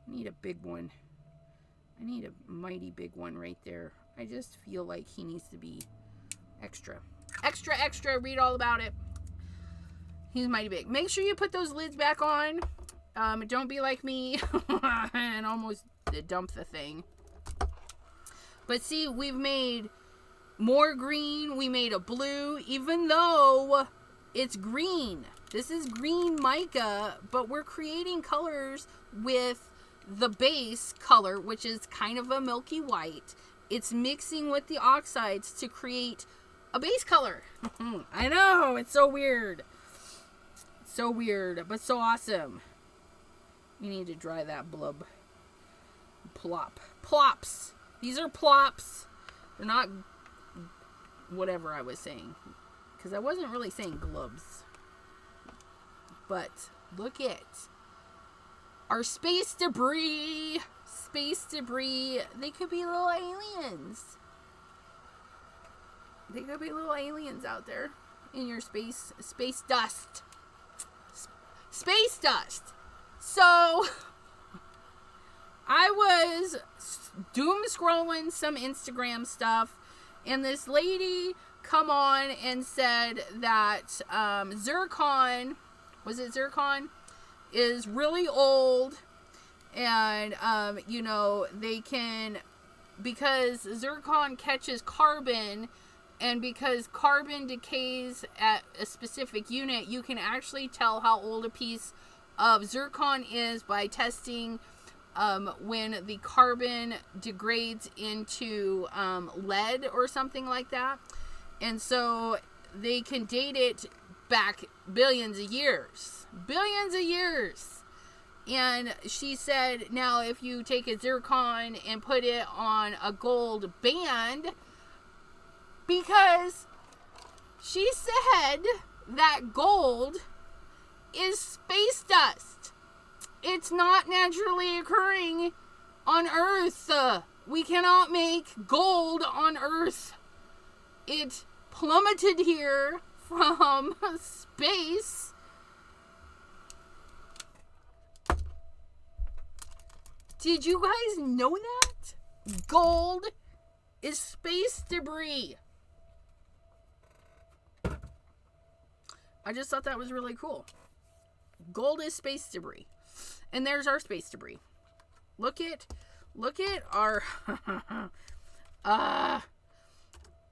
Speaker 1: need a big one. I need a mighty big one right there. I just feel like he needs to be extra. Extra, extra. Read all about it. He's mighty big. Make sure you put those lids back on. Don't be like me and almost dump the thing. But see, we've made more green. We made a blue, even though it's green. This is green mica, but we're creating colors with the base color, which is kind of a milky white. It's mixing with the oxides to create a base color. I know, it's so weird. So weird, but so awesome. You need to dry that blub. Plop. Plops. These are plops. They're not whatever I was saying. Because I wasn't really saying glubs. But look at our space debris. Space debris. They could be little aliens. They could be little aliens out there in your space dust. Space dust. So I was doom scrolling some Instagram stuff, and this lady come on and said that zircon, was it zircon, is really old, and you know, they can, because zircon catches carbon, and because carbon decays at a specific unit, you can actually tell how old a piece of zircon is by testing when the carbon degrades into lead or something like that. And so they can date it back billions of years. Billions of years. And she said, now if you take a zircon and put it on a gold band, because she said that gold is space dust. It's not naturally occurring on Earth. We cannot make gold on Earth. It plummeted here from space. Did you guys know that? Gold is space debris. I just thought that was really cool. Gold is space debris. And there's our space debris. Look at our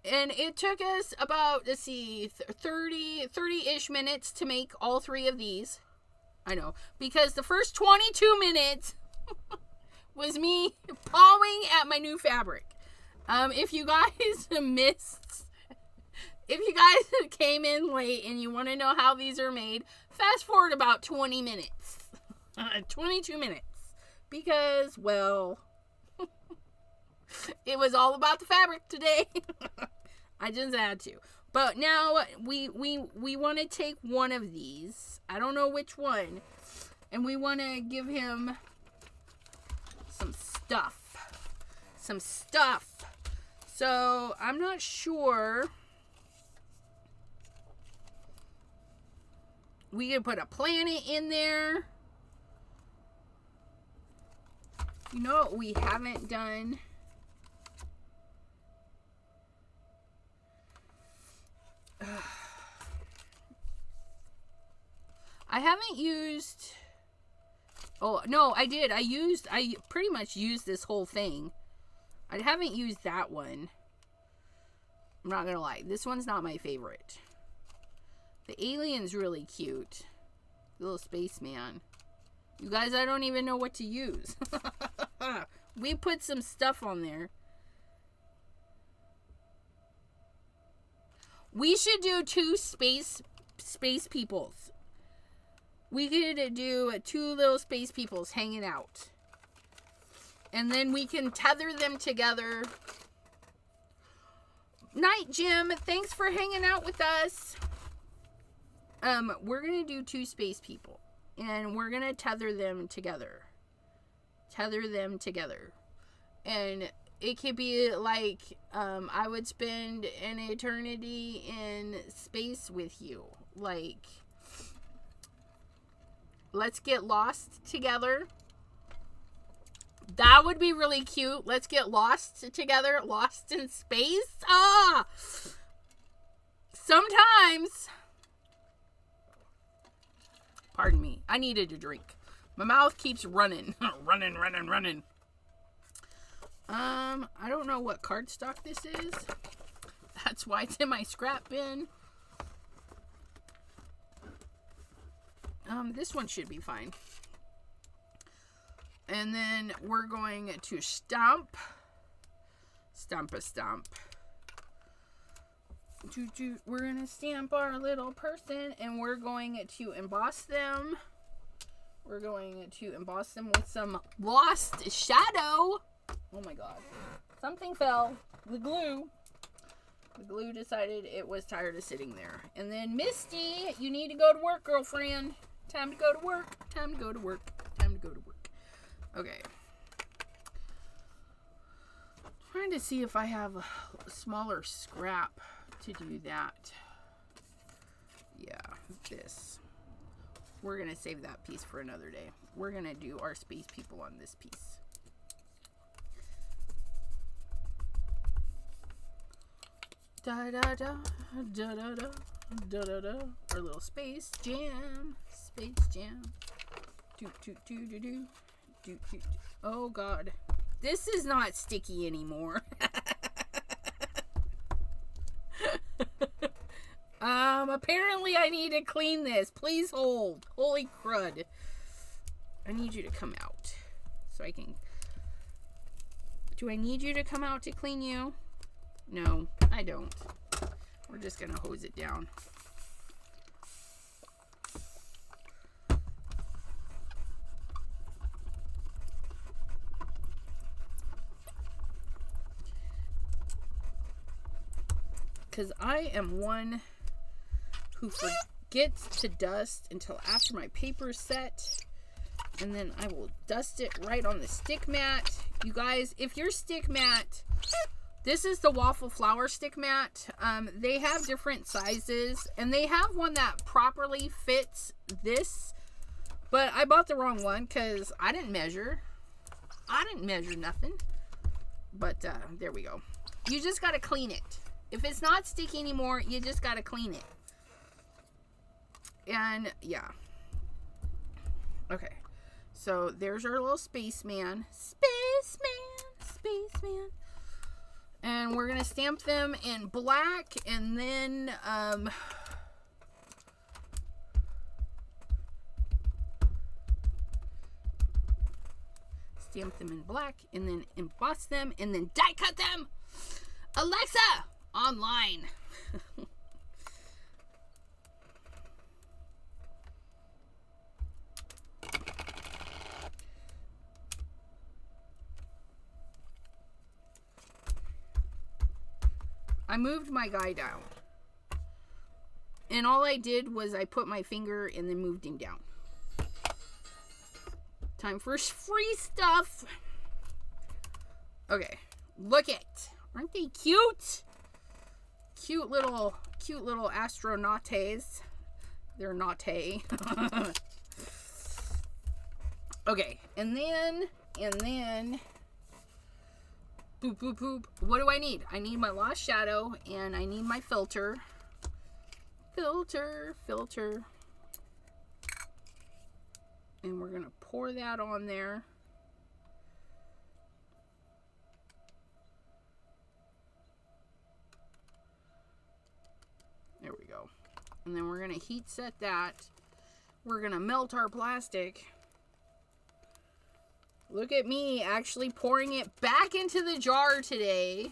Speaker 1: and it took us about, let's see, 30-ish minutes to make all three of these. I know, because the first 22 minutes was me pawing at my new fabric. If you guys missed, if you guys came in late and you want to know how these are made, fast forward about 20 minutes. 22 minutes. Because, well, it was all about the fabric today. I just had to. But now we want to take one of these. I don't know which one. And we want to give him some stuff. Some stuff. So, I'm not sure. We can put a planet in there. You know what we haven't done? I haven't used... Oh, no, I did. I pretty much used this whole thing. I haven't used that one. I'm not gonna lie. This one's not my favorite. The alien's really cute. The little spaceman. You guys, I don't even know what to use. We put some stuff on there. We should do 2 space peoples. We could do 2 little space peoples hanging out. And then we can tether them together. Night, Jim. Thanks for hanging out with us. We're going to do 2 space people. And we're going to tether them together. Tether them together. And it could be like, I would spend an eternity in space with you. Like, let's get lost together. That would be really cute. Let's get lost together. Lost in space. Ah! Sometimes. Pardon me. I needed a drink. My mouth keeps running. running. I don't know what cardstock this is. That's why it's in my scrap bin. This one should be fine. And then we're going to stamp. Stamp a stamp. We're going to stamp our little person and we're going to emboss them. We're going to emboss them with some lost shadow. Oh my god. Something fell. The glue. The glue decided it was tired of sitting there. And then Misty, you need to go to work, girlfriend. Time to go to work. Time to go to work. Time to go to work. Okay. Trying to see if I have a smaller scrap to do that. Yeah, this. We're going to save that piece for another day. We're going to do our space people on this piece. Da da da da da da da da da. Our little space jam. Space jam. Do do do do do. Do do. Oh god. This is not sticky anymore. Apparently I need to clean this. Please hold. Holy crud. I need you to come out. So I can... Do I need you to come out to clean you? No, I don't. We're just gonna hose it down. Because I am one who forgets to dust until after my paper's set. And then I will dust it right on the stick mat. You guys, if your stick mat... This is the waffle flower stick mat. They have different sizes. And they have one that properly fits this. But I bought the wrong one because I didn't measure. I didn't measure nothing. But there we go. You just got to clean it. If it's not sticky anymore, you just got to clean it. And yeah. Okay. So there's our little spaceman. Spaceman. And we're going to stamp them in black and then stamp them in black and then emboss them and then die cut them. Alexa, online. I moved my guy down. And all I did was I put my finger and then moved him down. Time for free stuff. Okay. Look it. Aren't they cute? Cute little astronautes. They're naughty. Okay. And then boop, boop, boop. What do I need? I need my lost shadow and I need my filter. Filter. And we're going to pour that on there. There we go. And then we're going to heat set that. We're going to melt our plastic. Look at me actually pouring it back into the jar today.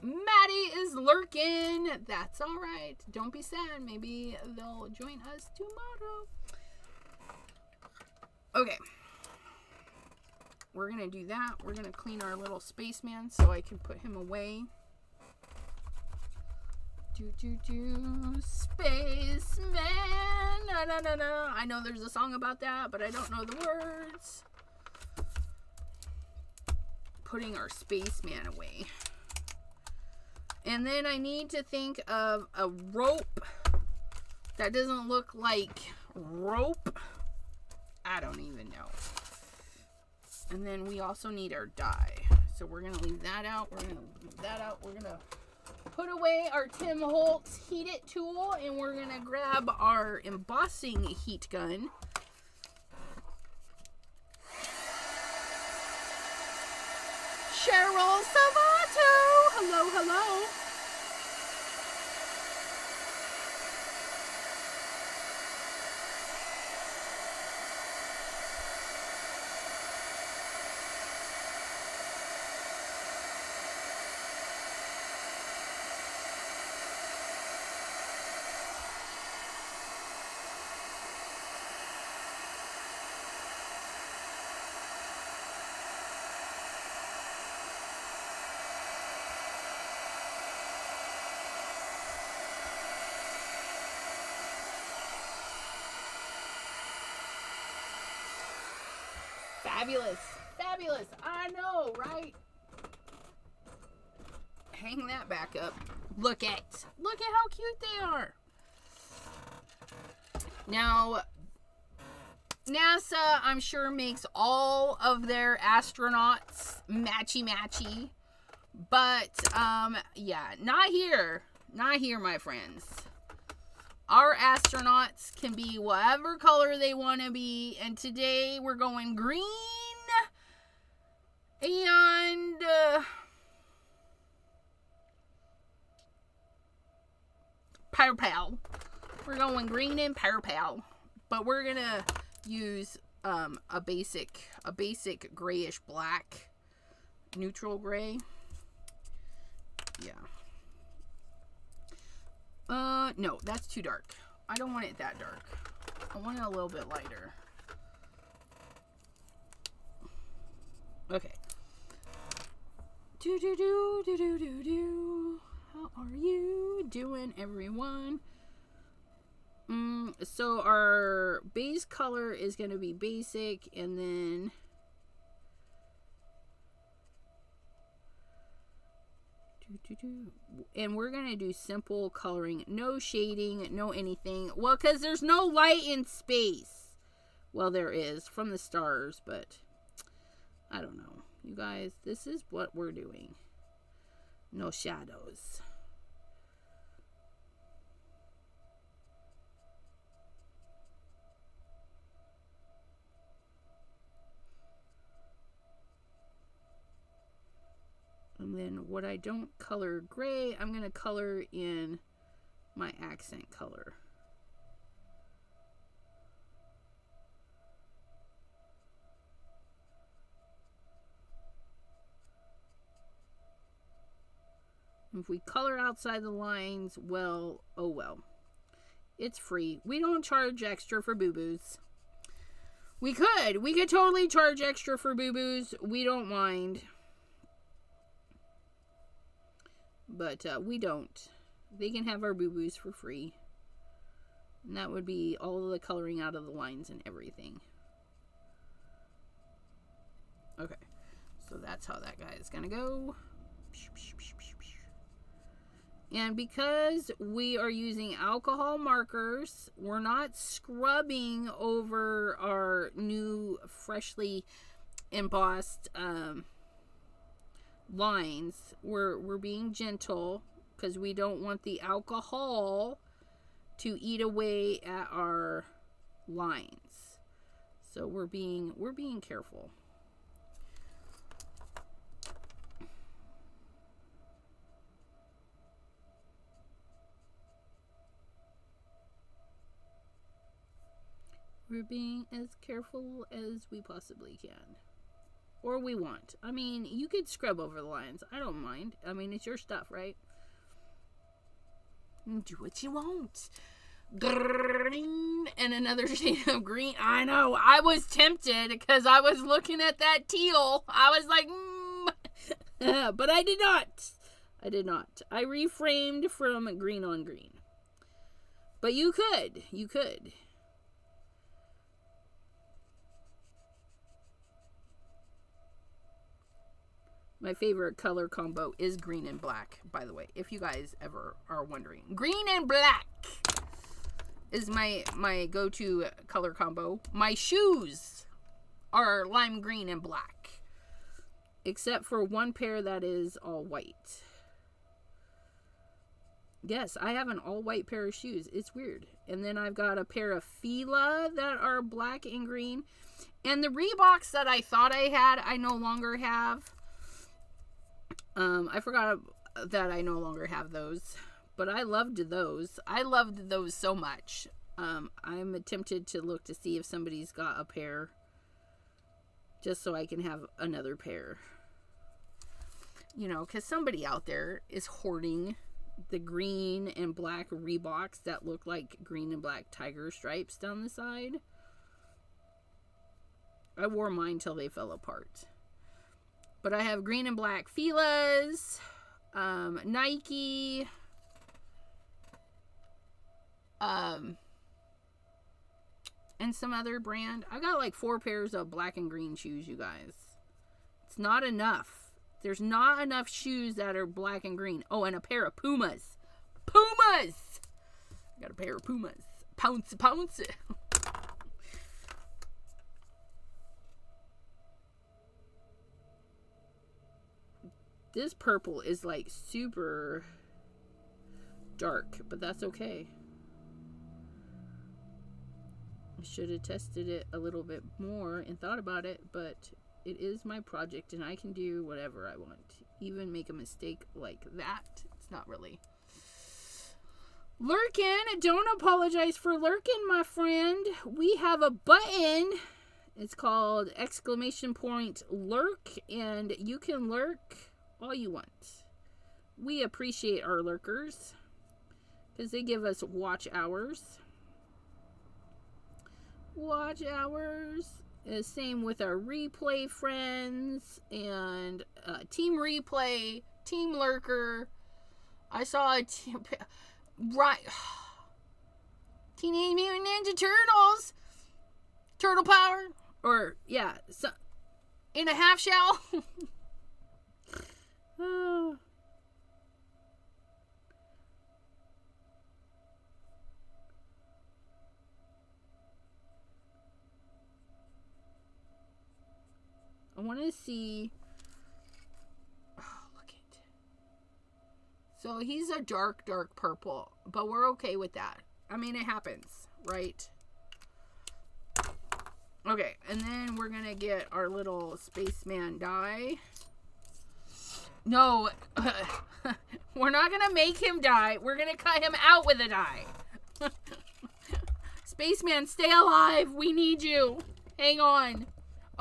Speaker 1: Maddie is lurking. That's all right. Don't be sad. Maybe they'll join us tomorrow. Okay. We're going to do that. We're going to clean our little spaceman so I can put him away. Spaceman. Na, na, na, na. I know there's a song about that, but I don't know the words. Putting our spaceman away. And then I need to think of a rope that doesn't look like rope. I don't even know. And then we also need our die. So we're going to leave that out. We're going to leave that out. We're going to put away our Tim Holtz heat it tool. And we're going to grab our embossing heat gun. Cheryl Savato. Hello, hello. Fabulous. Fabulous. I know, right? Hang that back up. Look at how cute they are. Now, NASA, I'm sure, makes all of their astronauts matchy-matchy. But, yeah, not here. Not here, my friends. Our astronauts can be whatever color they want to be. And today we're going green. And purple. We're going green and purple. But we're going to use a basic grayish black. Neutral gray. Yeah. No, that's too dark. I don't want it that dark. I want it a little bit lighter. Okay. How are you doing, everyone? So our base color is going to be basic, and then and we're going to do simple coloring. No shading, no anything. Well, because there's no light in space. Well, there is from the stars, but I don't know. You guys, this is what we're doing. No shadows. And then what I don't color gray, I'm going to color in my accent color. If we color outside the lines, well, oh well. It's free. We don't charge extra for boo-boos. We could totally charge extra for boo-boos. We don't mind. But we don't. They can have our boo-boos for free. And that would be all of the coloring out of the lines and everything. Okay. So that's how that guy is going to go. And because we are using alcohol markers, we're not scrubbing over our new freshly embossed lines. We're being gentle because we don't want the alcohol to eat away at our lines. So we're being careful. We're being as careful as we possibly can. Or we want. I mean, you could scrub over the lines. I don't mind. I mean, it's your stuff, right? Do what you want. Green and another shade of green. I know. I was tempted because I was looking at that teal. I was like, but I did not. I reframed from green on green. But you could. You could. My favorite color combo is green and black, by the way, if you guys ever are wondering. Green and black is my go-to color combo. My shoes are lime green and black, except for one pair that is all white. Yes, I have an all-white pair of shoes. It's weird. And then I've got a pair of Fila that are black and green. And the Reeboks that I thought I had, I no longer have. I forgot that I no longer have those, but I loved those. I loved those so much. I'm tempted to look to see if somebody's got a pair, just so I can have another pair. You know, because somebody out there is hoarding the green and black Reeboks that look like green and black tiger stripes down the side. I wore mine till they fell apart. But I have green and black Filas, Nike, and some other brand. I got like 4 pairs of black and green shoes, you guys. It's not enough. There's not enough shoes that are black and green. Oh, and a pair of Pumas. Pumas! I got a pair of Pumas. Pounce, pounce. This purple is like super dark, but that's okay. I should have tested it a little bit more and thought about it, but it is my project and I can do whatever I want. Even make a mistake like that. It's not really. Lurkin, don't apologize for lurking, my friend. We have a button. It's called !lurk, and you can lurk all you want. We appreciate our lurkers because they give us watch hours. Watch hours. Same with our replay friends and team replay, team lurker. I saw a right. Teenage Mutant Ninja Turtles. Turtle power. Or, yeah, so, in a half shell. I want to see. Oh, look it. So he's a dark purple, but we're okay with that. I mean, it happens, right? Okay, and then we're gonna get our little spaceman die. No, we're not gonna make him die. We're gonna cut him out with a die. Spaceman, stay alive. We need you. Hang on.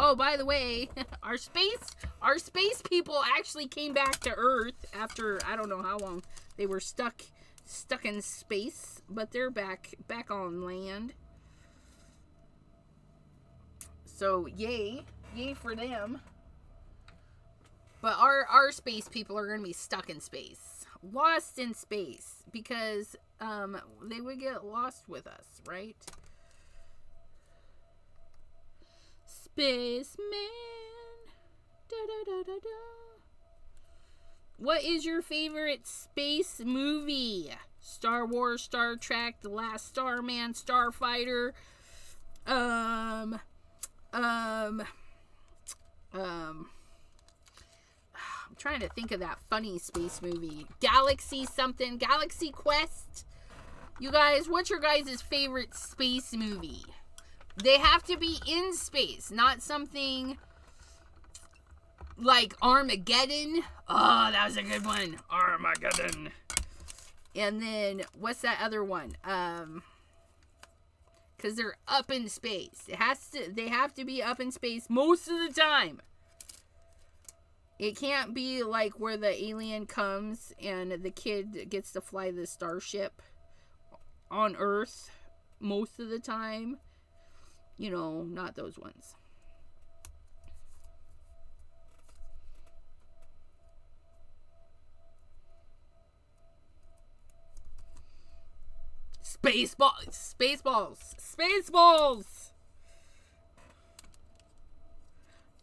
Speaker 1: Oh, by the way, our space people actually came back to Earth after I don't know how long they were stuck in space, but they're back on land. So yay for them. But our space people are going to be stuck in space. Lost in space. Because they would get lost with us, right? Spaceman. Da, da, da, da, da. What is your favorite space movie? Star Wars, Star Trek, The Last Starman, Starfighter. I'm trying to think of that funny space movie. Galaxy something. Galaxy Quest. You guys, what's your guys' favorite space movie? They have to be in space, not something like Armageddon. Oh, that was a good one. Armageddon. And then, what's that other one? because they're up in space. They have to be up in space most of the time. It can't be like where the alien comes and the kid gets to fly the starship on Earth most of the time. You know, not those ones. Spaceballs.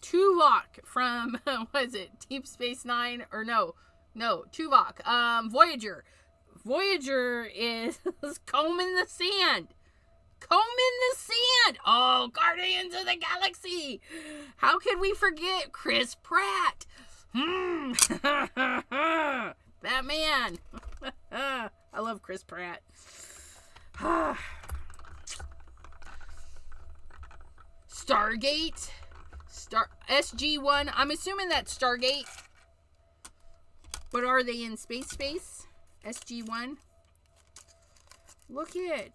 Speaker 1: Tuvok from, what is it, Deep Space Nine? Or no, Tuvok. Voyager. Voyager is combing the sand. Oh, Guardians of the Galaxy. How could we forget Chris Pratt? Batman. I love Chris Pratt. Stargate. SG-1. I'm assuming that's Stargate. But are they in space? SG-1. Look it.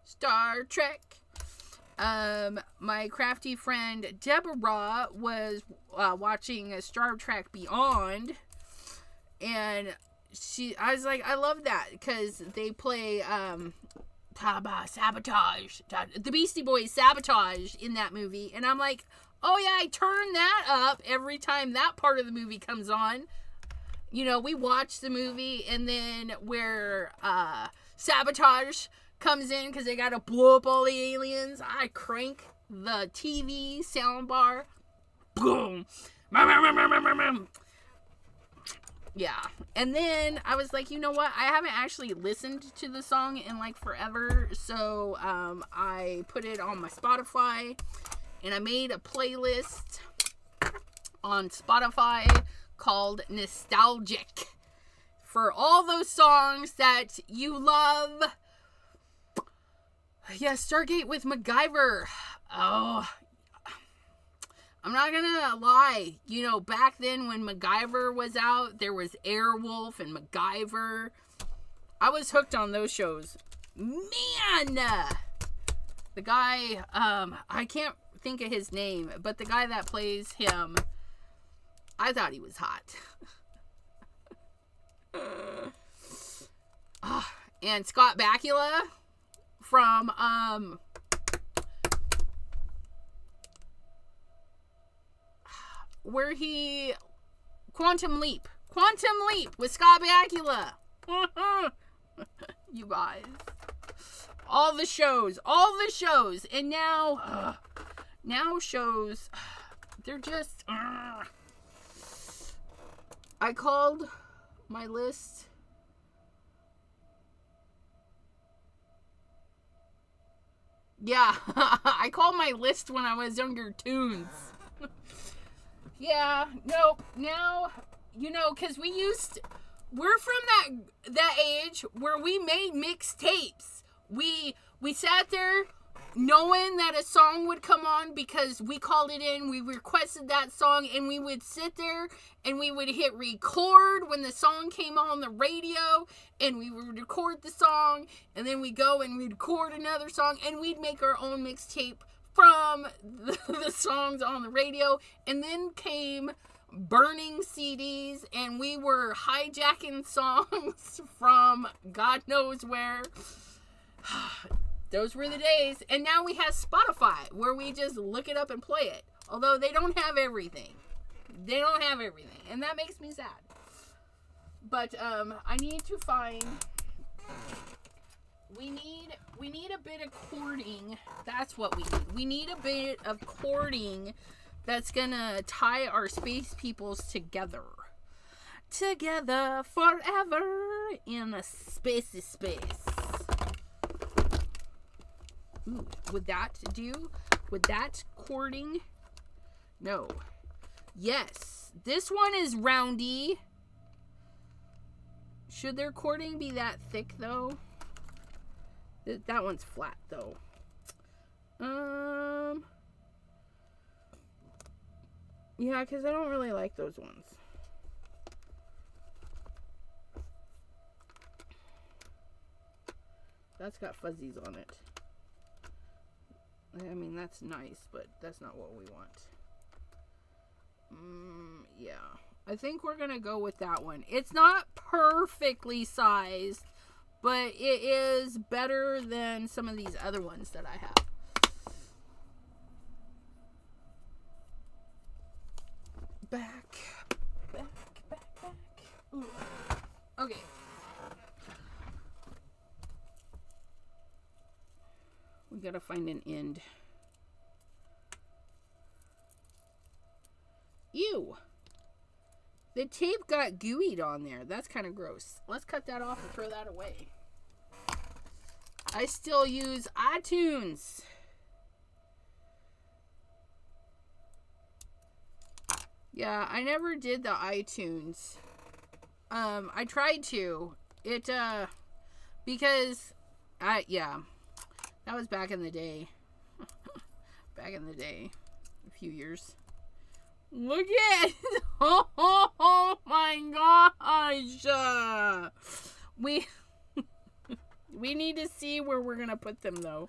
Speaker 1: Star Trek. My crafty friend Deborah was watching Star Trek Beyond, and I was like, I love that because they play Sabotage, the Beastie Boys Sabotage in that movie, and I'm like, oh yeah, I turn that up every time that part of the movie comes on. You know, we watch the movie, and then where Sabotage comes in because they gotta blow up all the aliens, I crank the TV soundbar. Boom. Yeah. And then I was like, you know what? I haven't actually listened to the song in like forever. So I put it on my Spotify, and I made a playlist on Spotify called Nostalgic for all those songs that you love. Yeah, Stargate with MacGyver. Oh, I'm not gonna lie. You know, back then when MacGyver was out, there was Airwolf and MacGyver. I was hooked on those shows. Man! The guy, I can't think of his name, but the guy that plays him, I thought he was hot. And Scott Bakula from, where he, Quantum Leap with Scott Bakula. You guys. All the shows. And now shows, they're just, I called my list. Yeah, I called my list when I was younger tunes. Yeah, no, now, you know, because we're from that age where we made mixtapes. We sat there knowing that a song would come on because we called it in, we requested that song, and we would sit there and we would hit record when the song came on the radio, and we would record the song, and then we go and we'd record another song, and we'd make our own mixtape from the songs on the radio. And then came burning CDs, and we were hijacking songs from God knows where. Those were the days. And now we have Spotify, where we just look it up and play it. Although they don't have everything. And that makes me sad. But I need to find, we need a bit of chording. That's what we need. We need a bit of chording that's gonna tie our space peoples together. Together forever in a spacey space. Ooh, would that chording? No. Yes. This one is roundy. Should their chording be that thick, though? That one's flat, though. Yeah, because I don't really like those ones. That's got fuzzies on it. I mean, that's nice, but that's not what we want. Yeah. I think we're going to go with that one. It's not perfectly sized, but it is better than some of these other ones that I have. Back. Ooh. Okay. We gotta find an end. Ew. The tape got gooeyed on there. That's kind of gross. Let's cut that off and throw that away. I still use iTunes. Yeah, I never did the iTunes. I tried to. Because yeah. That was back in the day. Back in the day. A few years. Look at it. Oh my gosh. We need to see where we're going to put them, though.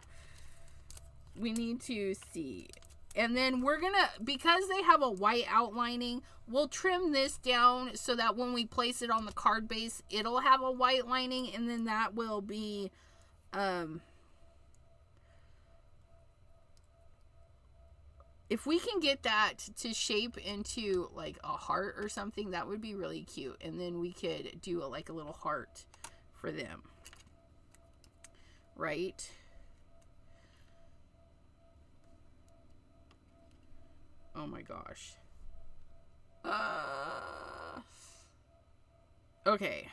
Speaker 1: We need to see. And then we're going to, because they have a white outlining, we'll trim this down so that when we place it on the card base, it'll have a white lining. And then that will be, if we can get that to shape into like a heart or something, that would be really cute. And then we could do like a little heart for them. Right? Oh my gosh. Okay.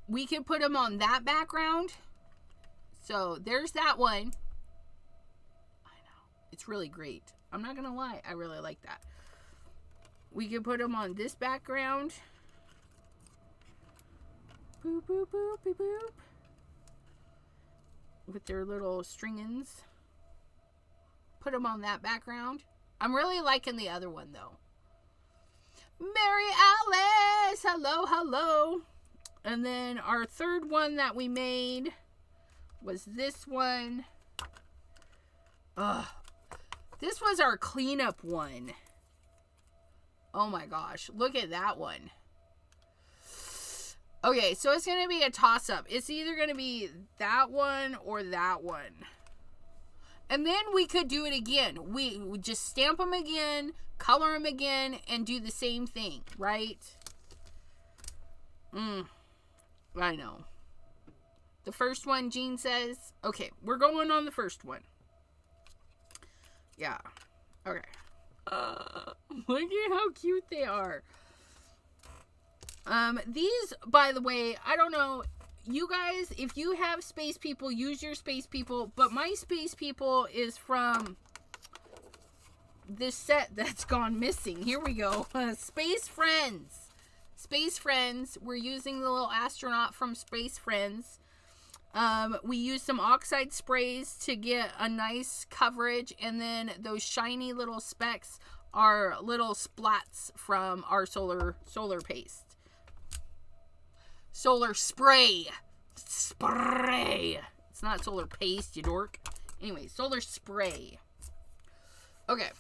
Speaker 1: We can put them on that background. So there's that one. It's really great. I'm not going to lie. I really like that. We can put them on this background. Boop, boop, boop, boop, boop. With their little stringins. Put them on that background. I'm really liking the other one, though. Mary Alice! Hello, hello. And then our third one that we made was this one. Ugh. This was our cleanup one. Oh my gosh. Look at that one. Okay, so it's going to be a toss-up. It's either going to be that one or that one. And then we could do it again. We would just stamp them again, color them again, and do the same thing, right? I know. The first one, Jean says. Okay, we're going on the first one. Yeah. Okay. Look at how cute they are. These, by the way, I don't know. You guys, if you have space people, use your space people. But my space people is from this set that's gone missing. Here we go. Space Friends. Space Friends. We're using the little astronaut from Space Friends. We use some oxide sprays to get a nice coverage, and then those shiny little specks are little splats from our solar paste. Solar spray. Spray. It's not solar paste, you dork. Anyway, solar spray. Okay.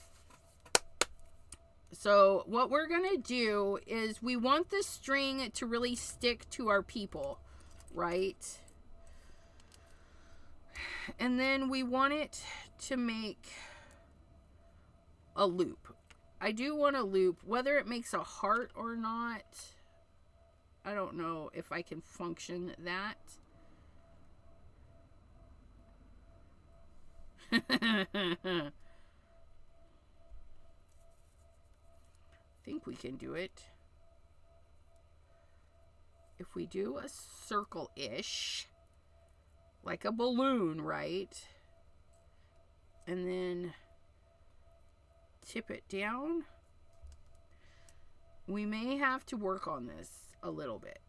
Speaker 1: So what we're going to do is we want the string to really stick to our people, right? And then we want it to make a loop. I do want a loop. Whether it makes a heart or not, I don't know if I can function that. I think we can do it. If we do a circle-ish, like a balloon, right? And then tip it down. We may have to work on this a little bit.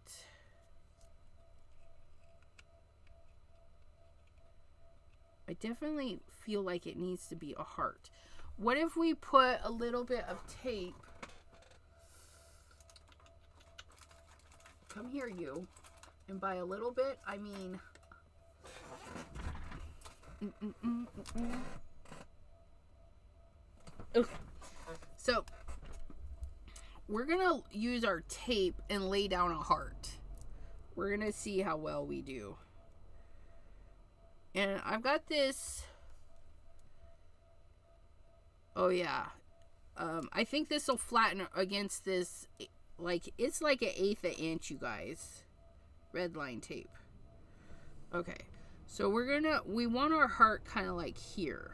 Speaker 1: I definitely feel like it needs to be a heart. What if we put a little bit of tape? Come here, you. And by a little bit, I mean... So, we're going to use our tape and lay down a heart. We're going to see how well we do. And I've got this... Oh, yeah. I think this will flatten against this. Like, it's like 1/8 inch, you guys. Red line tape. Okay. So we want our heart kind of like here.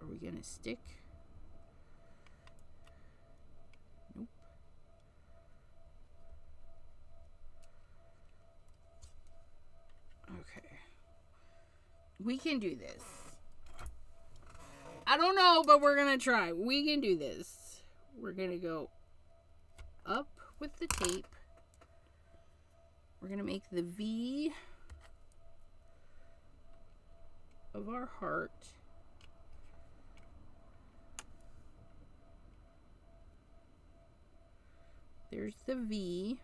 Speaker 1: Are we going to stick? Nope. Okay. We can do this. I don't know, but we're going to try. We can do this. We're going to go up with the tape. We're going to make the V of our heart. There's the V.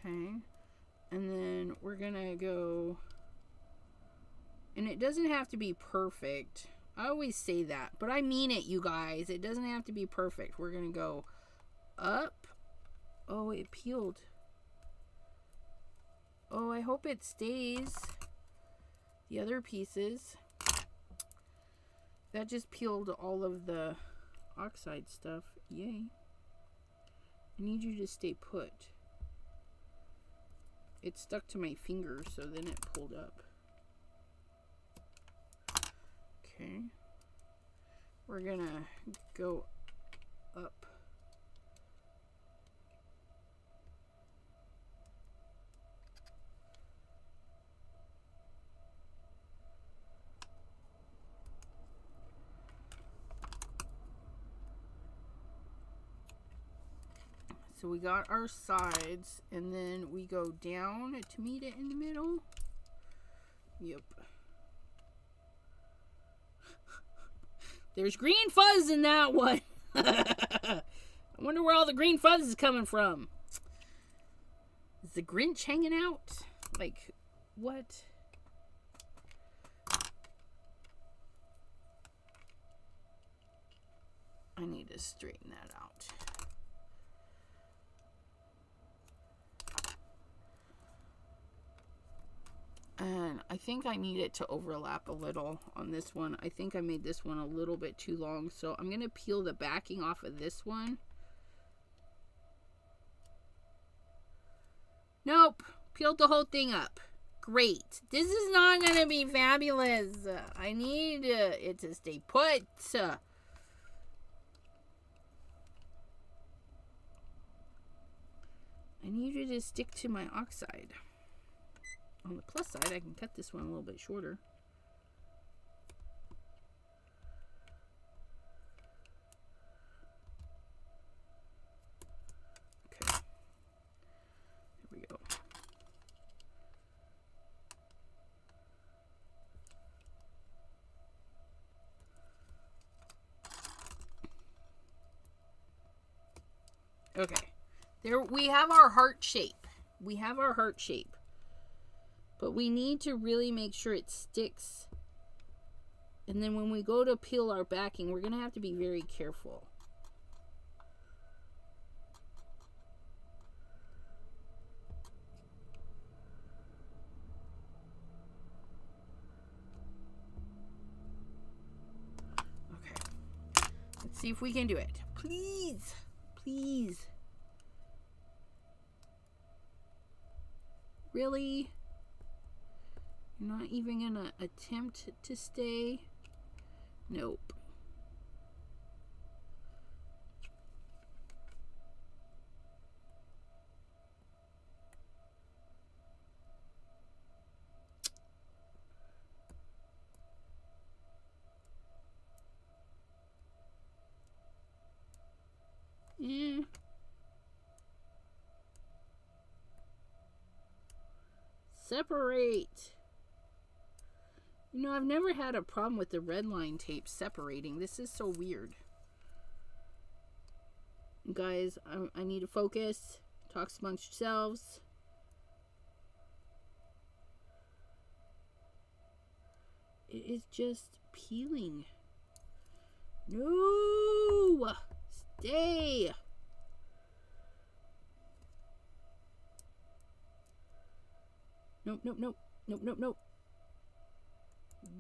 Speaker 1: Okay. And then we're going to go, and it doesn't have to be perfect. I always say that, but I mean it, you guys. It doesn't have to be perfect. We're going to go up. Oh, it peeled. Oh, I hope it stays. The other pieces. That just peeled all of the oxide stuff. Yay. I need you to stay put. It stuck to my finger, so then it pulled up. Okay. We're gonna go up. So we got our sides, and then we go down to meet it in the middle. Yep. There's green fuzz in that one. I wonder where all the green fuzz is coming from. Is the Grinch hanging out? Like, what? I need to straighten that out. And I think I need it to overlap a little on this one. I think I made this one a little bit too long. So I'm going to peel the backing off of this one. Nope. Peeled the whole thing up. Great. This is not going to be fabulous. I need it to stay put. I need you to stick to my oxide. On the plus side, I can cut this one a little bit shorter. Okay. There we go. Okay. There we have our heart shape. We have our heart shape. But we need to really make sure it sticks. And then when we go to peel our backing, we're going to have to be very careful. Okay. Let's see if we can do it. Please. Please. Really? You're not even gonna attempt to stay? Nope. Separate. You know, I've never had a problem with the red line tape separating. This is so weird. Guys, I need to focus. Talk amongst yourselves. It is just peeling. No! Stay! Nope, nope, nope. Nope, nope, nope.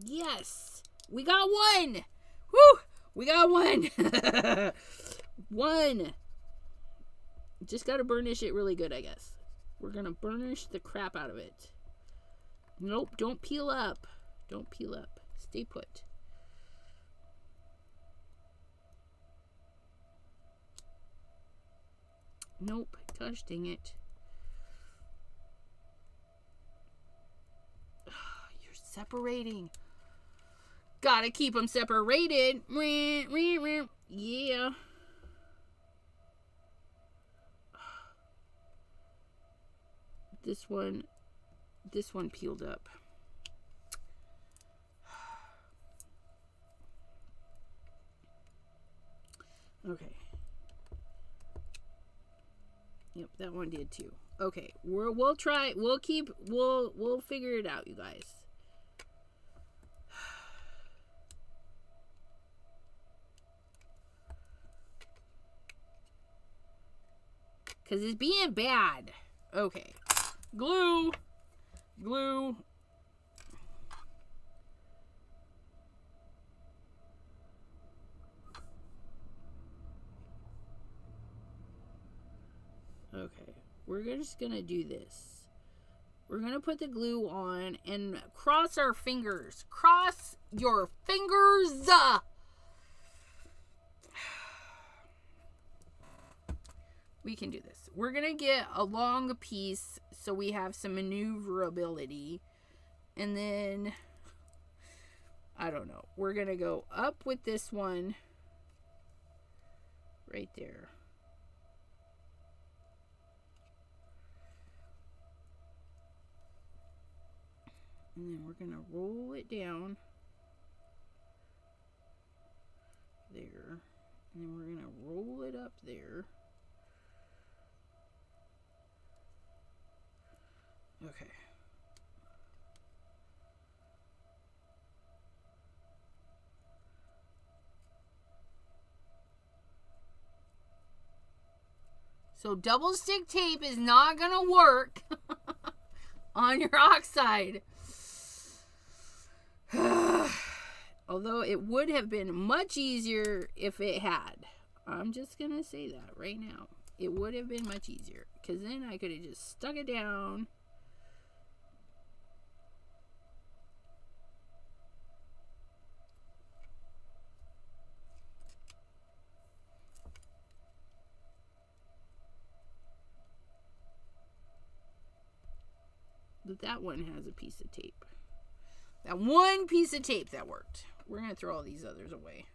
Speaker 1: Yes! We got one! Woo! We got one! One! Just gotta burnish it really good, I guess. We're gonna burnish the crap out of it. Nope, don't peel up. Don't peel up. Stay put. Nope. Gosh dang it. You're separating. Gotta keep them separated. Yeah. This one peeled up. Okay. Yep, that one did too. Okay, we'll try. We'll figure it out, you guys. Cause it's being bad. Okay. Glue. Okay, we're just gonna do this. We're gonna put the glue on and cross our fingers. Cross your fingers. We can do this. We're gonna get a long piece so we have some maneuverability. And then, I don't know. We're gonna go up with this one right there. And then we're going to roll it down there. And then we're going to roll it up there. Okay. So double stick tape is not going to work on your oxide. Although it would have been much easier if it had. I'm just going to say that right now. It would have been much easier. Because then I could have just stuck it down. But that one has a piece of tape. That one piece of tape that worked. We're going to throw all these others away.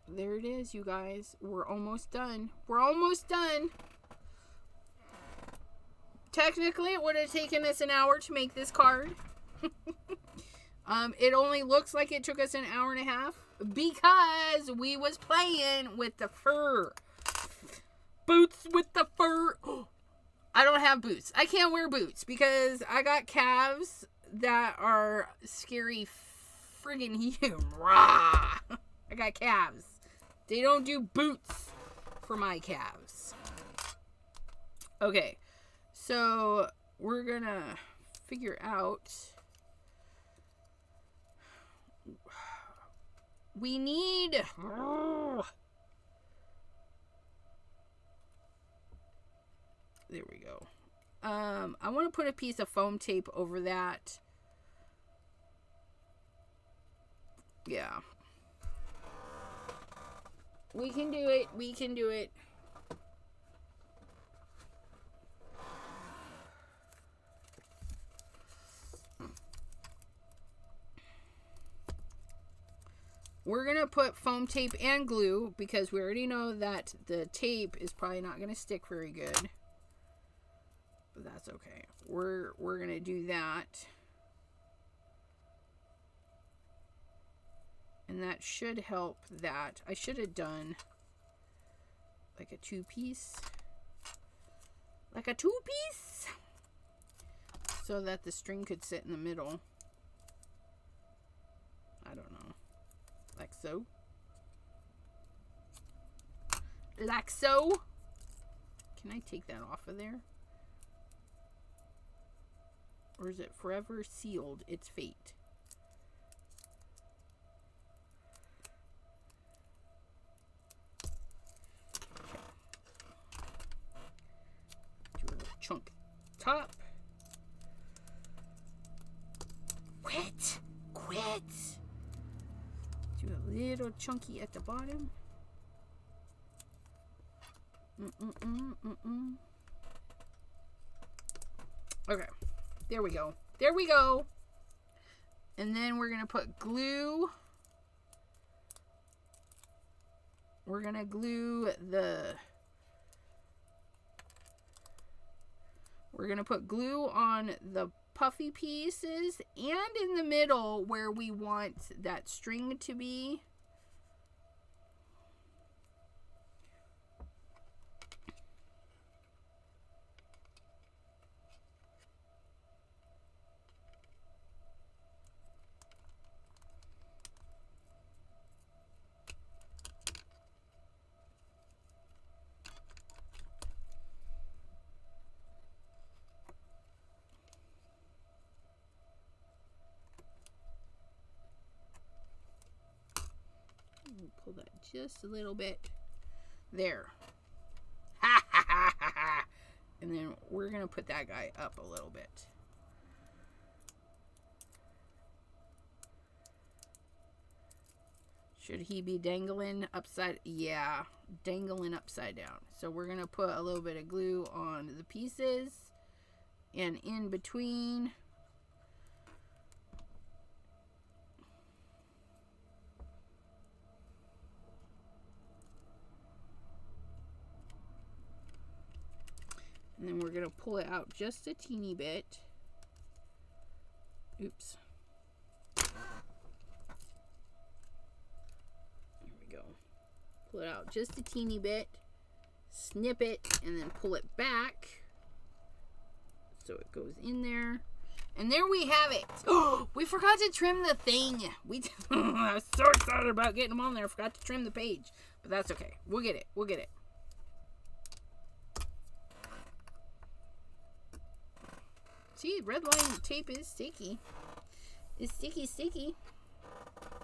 Speaker 1: There it is, you guys. We're almost done. We're almost done. Technically, it would have taken us an hour to make this card. It only looks like it took us an hour and a half because we was playing with the fur. Boots with the fur. I don't have boots. I can't wear boots because I got calves that are scary friggin' huge. I got calves. They don't do boots for my calves. Okay. So we're gonna figure out. We need. There we go. I want to put a piece of foam tape over that. Yeah. We can do it. We can do it. we're going to put foam tape and glue because we already know that the tape is probably not going to stick very good. But that's okay. We're going to do that. And that should help that. I should have done like a two-piece. Like a two-piece. So that the string could sit in the middle. I don't know. Like so. Like so. Can I take that off of there? Or is it forever sealed its fate? Do a little chunk top. Quit! Quit! Do a little chunky at the bottom. Okay. There we go. There we go. And then we're going to put glue. We're going to glue the... We're going to put glue on the puffy pieces and in the middle where we want that string to be. Pull that just a little bit. There. Ha ha ha ha ha. And then we're going to put that guy up a little bit. Should he be dangling upside? Yeah, dangling upside down. So we're going to put a little bit of glue on the pieces and in between. And then we're going to pull it out just a teeny bit. Oops. There we go. Pull it out just a teeny bit. Snip it and then pull it back. So it goes in there. And there we have it. Oh, we forgot to trim the thing. I was so excited about getting them on there. I forgot to trim the page. But that's okay. We'll get it. We'll get it. See, red line tape is sticky. It's sticky, sticky.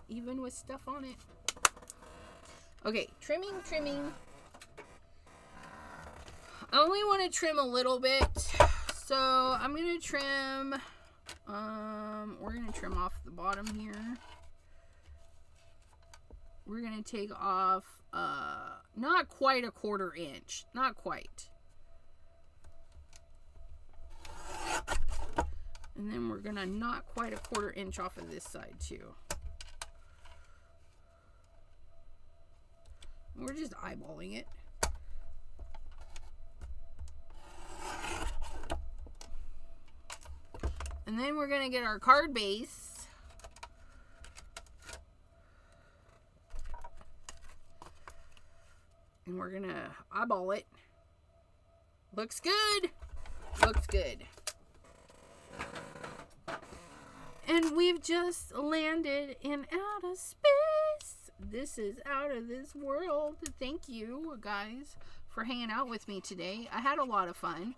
Speaker 1: Even with stuff on it. Okay, trimming. I only want to trim a little bit. So I'm going to trim, we're going to trim off the bottom here. We're going to take off, not quite a 1/4 inch. Not quite. And then we're going to knock quite a 1/4 inch off of this side too. We're just eyeballing it. And then we're going to get our card base. And we're going to eyeball it. Looks good. Looks good. And we've just landed in outer space. This is out of this world. Thank you, guys, for hanging out with me today. I had a lot of fun.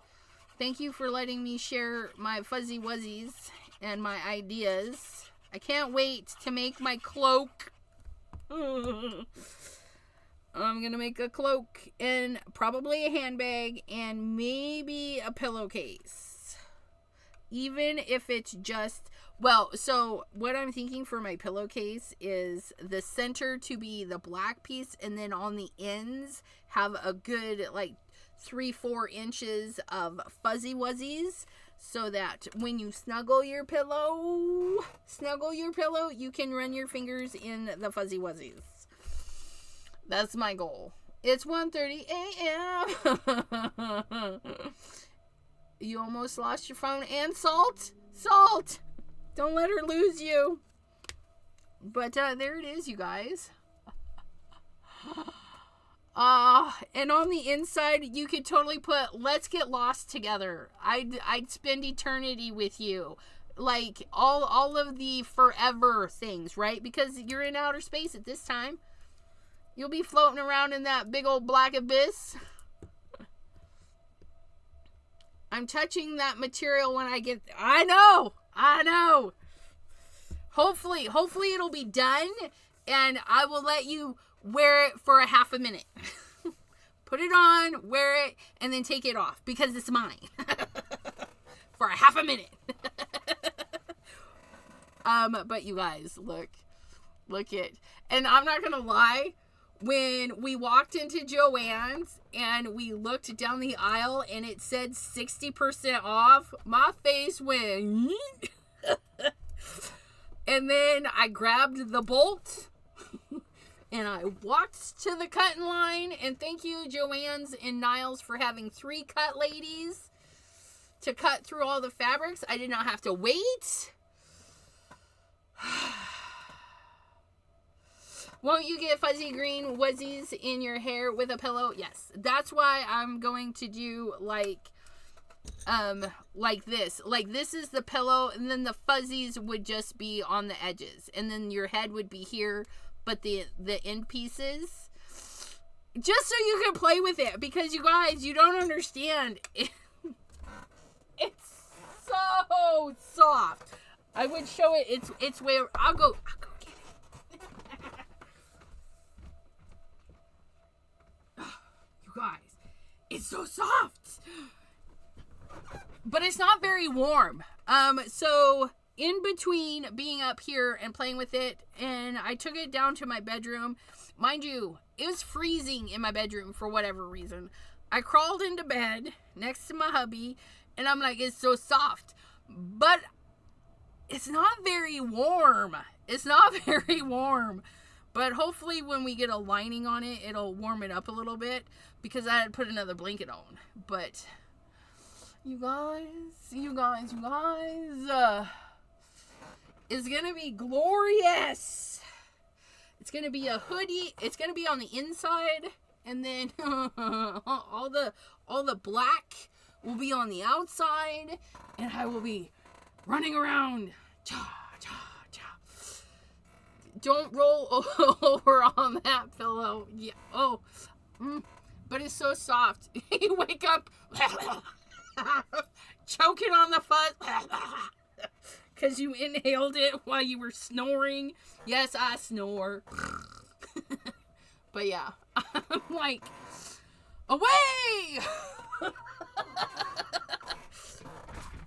Speaker 1: Thank you for letting me share my fuzzy wuzzies and my ideas. I can't wait to make my cloak. I'm going to make a cloak and probably a handbag and maybe a pillowcase. Even if it's just... Well, so what I'm thinking for my pillowcase is the center to be the black piece, and then on the ends have a good like 3-4 inches of fuzzy wuzzies. so that when you snuggle your pillow, you can run your fingers in the fuzzy wuzzies. That's my goal. It's 1:30 a.m. You almost lost your phone and Salt. Don't let her lose you. But there it is, you guys. And on the inside, you could totally put, let's get lost together. I'd spend eternity with you. Like, all of the forever things, right? Because you're in outer space at this time. You'll be floating around in that big old black abyss. I'm touching that material when I get... I know. Hopefully it'll be done, and I will let you wear it for a half a minute. Put it on, wear it, and then take it off, because it's mine. For a half a minute. But you guys, look it. And I'm not gonna lie, when we walked into Joann's and we looked down the aisle and it said 60% off, my face went... And then I grabbed the bolt and I walked to the cutting line. And thank you, Joann's and Niles, for having 3 cut ladies to cut through all the fabrics. I did not have to wait. Won't you get fuzzy green wuzzies in your hair with a pillow? Yes. That's why I'm going to do like this. Like, this is the pillow, and then the fuzzies would just be on the edges, and then your head would be here, but the end pieces, just so you can play with it, because you guys, you don't understand. It's so soft. I would show it. It's where I'll go get it. You guys, it's so soft. But it's not very warm. So in between being up here and playing with it, and I took it down to my bedroom. Mind you, it was freezing in my bedroom for whatever reason. I crawled into bed next to my hubby, and I'm like, it's so soft. But it's not very warm. But hopefully when we get a lining on it, it'll warm it up a little bit, because I had to put another blanket on. But... You guys, it's gonna be glorious. It's gonna be a hoodie. It's gonna be on the inside, and then all the black will be on the outside, and I will be running around. Don't roll over on that pillow. Yeah. Oh, but it's so soft. You wake up. Choking on the fuzz because you inhaled it while you were snoring. Yes, I snore. But yeah, I'm like, away.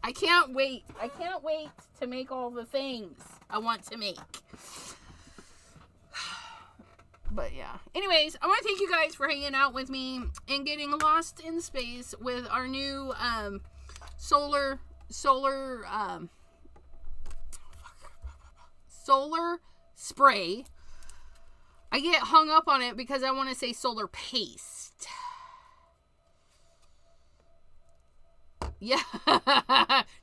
Speaker 1: I can't wait to make all the things I want to make. But yeah. Anyways, I want to thank you guys for hanging out with me and getting lost in space with our new solar spray. I get hung up on it because I want to say solar paste. Yeah.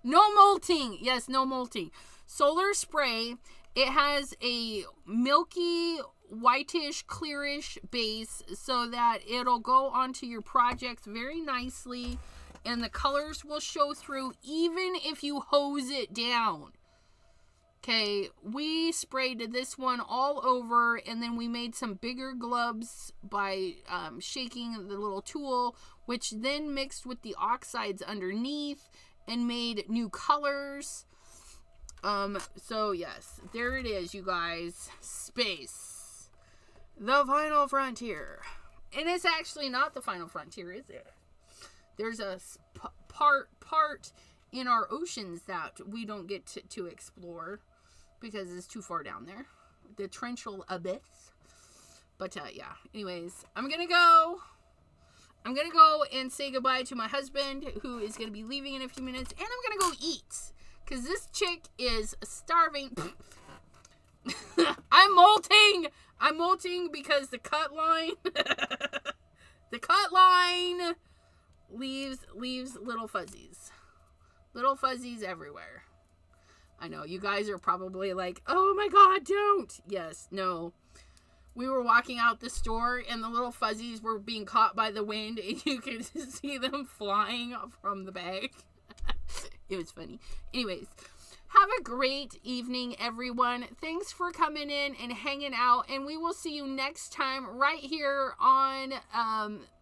Speaker 1: No molting. Yes, no molting. Solar spray. It has a milky, whitish, clearish base so that it'll go onto your projects very nicely, and the colors will show through even if you hose it down. Okay, we sprayed this one all over, and then we made some bigger globs by shaking the little tool, which then mixed with the oxides underneath and made new colors. So yes, there it is, you guys. Space. The final frontier. And it's actually not the final frontier, is it? There's a part in our oceans that we don't get to explore because it's too far down there. The torrential abyss. But, yeah. Anyways, I'm gonna go. I'm going to go and say goodbye to my husband, who is going to be leaving in a few minutes. And I'm going to go eat. Because this chick is starving. I'm molting. I'm molting because the cut line. The cut line leaves little fuzzies. Little fuzzies everywhere. I know, you guys are probably like, oh my God, don't. Yes, no. We were walking out the store and the little fuzzies were being caught by the wind and you could see them flying from the bag. It was funny. Anyways, have a great evening, everyone. Thanks for coming in and hanging out. And we will see you next time right here on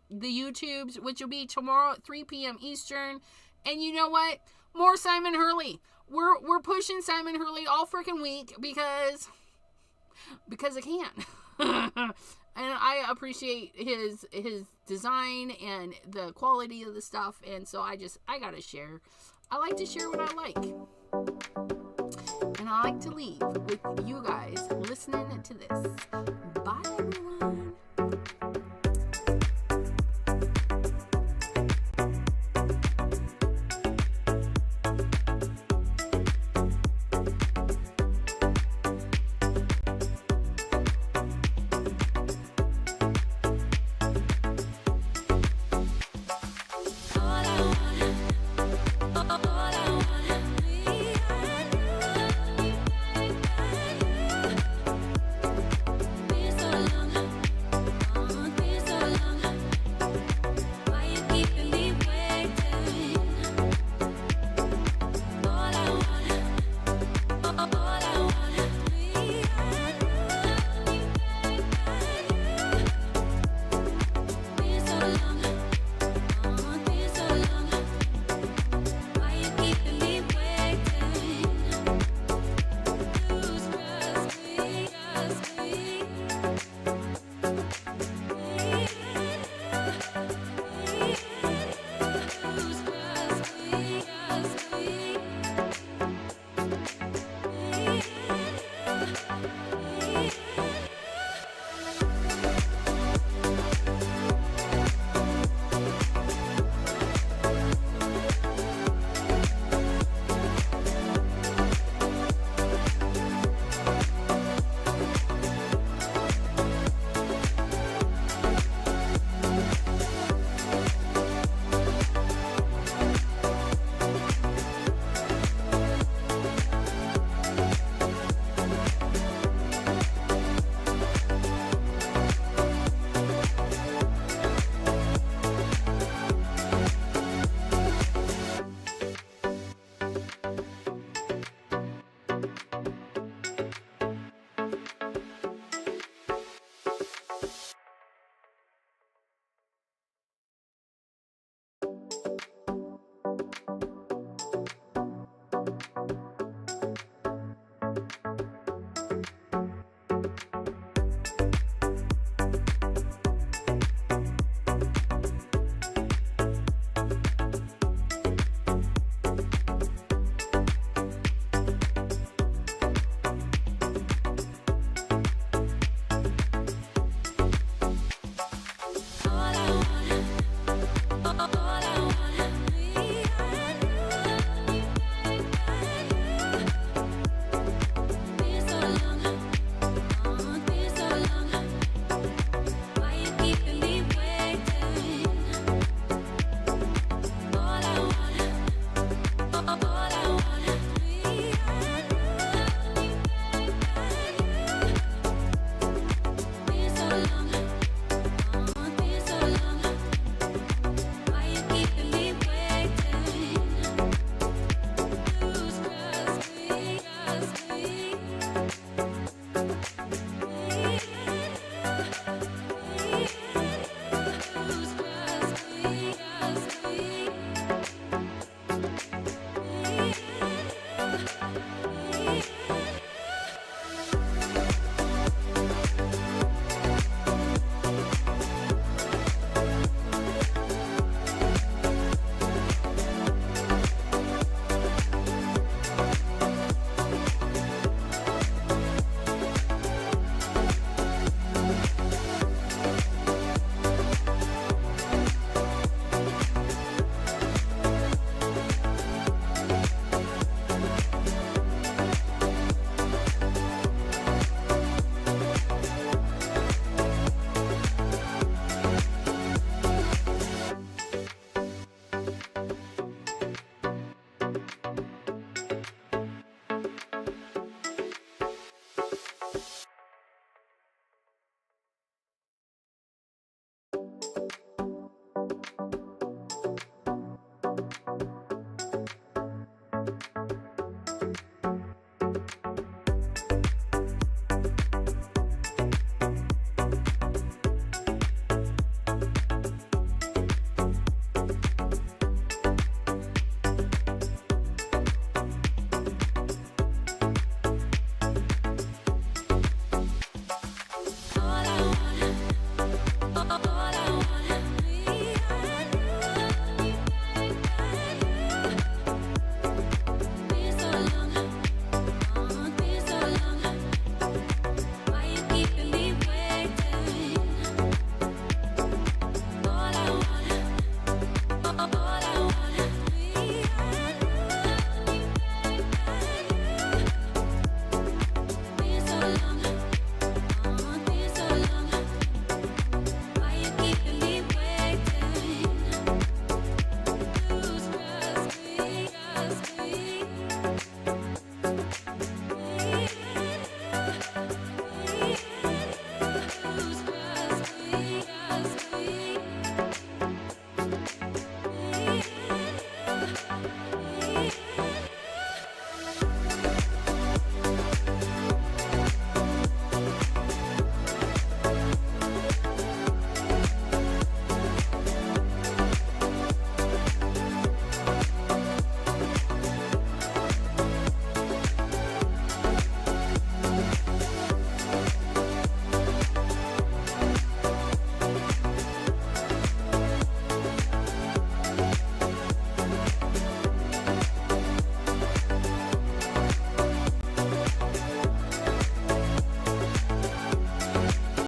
Speaker 1: the YouTubes, which will be tomorrow at 3 p.m. Eastern. And you know what? More Simon Hurley. We're pushing Simon Hurley all freaking week because I can. And I appreciate his design and the quality of the stuff, and so I gotta share. I like to share what I like, and I like to leave with you guys listening to this. Bye, everyone.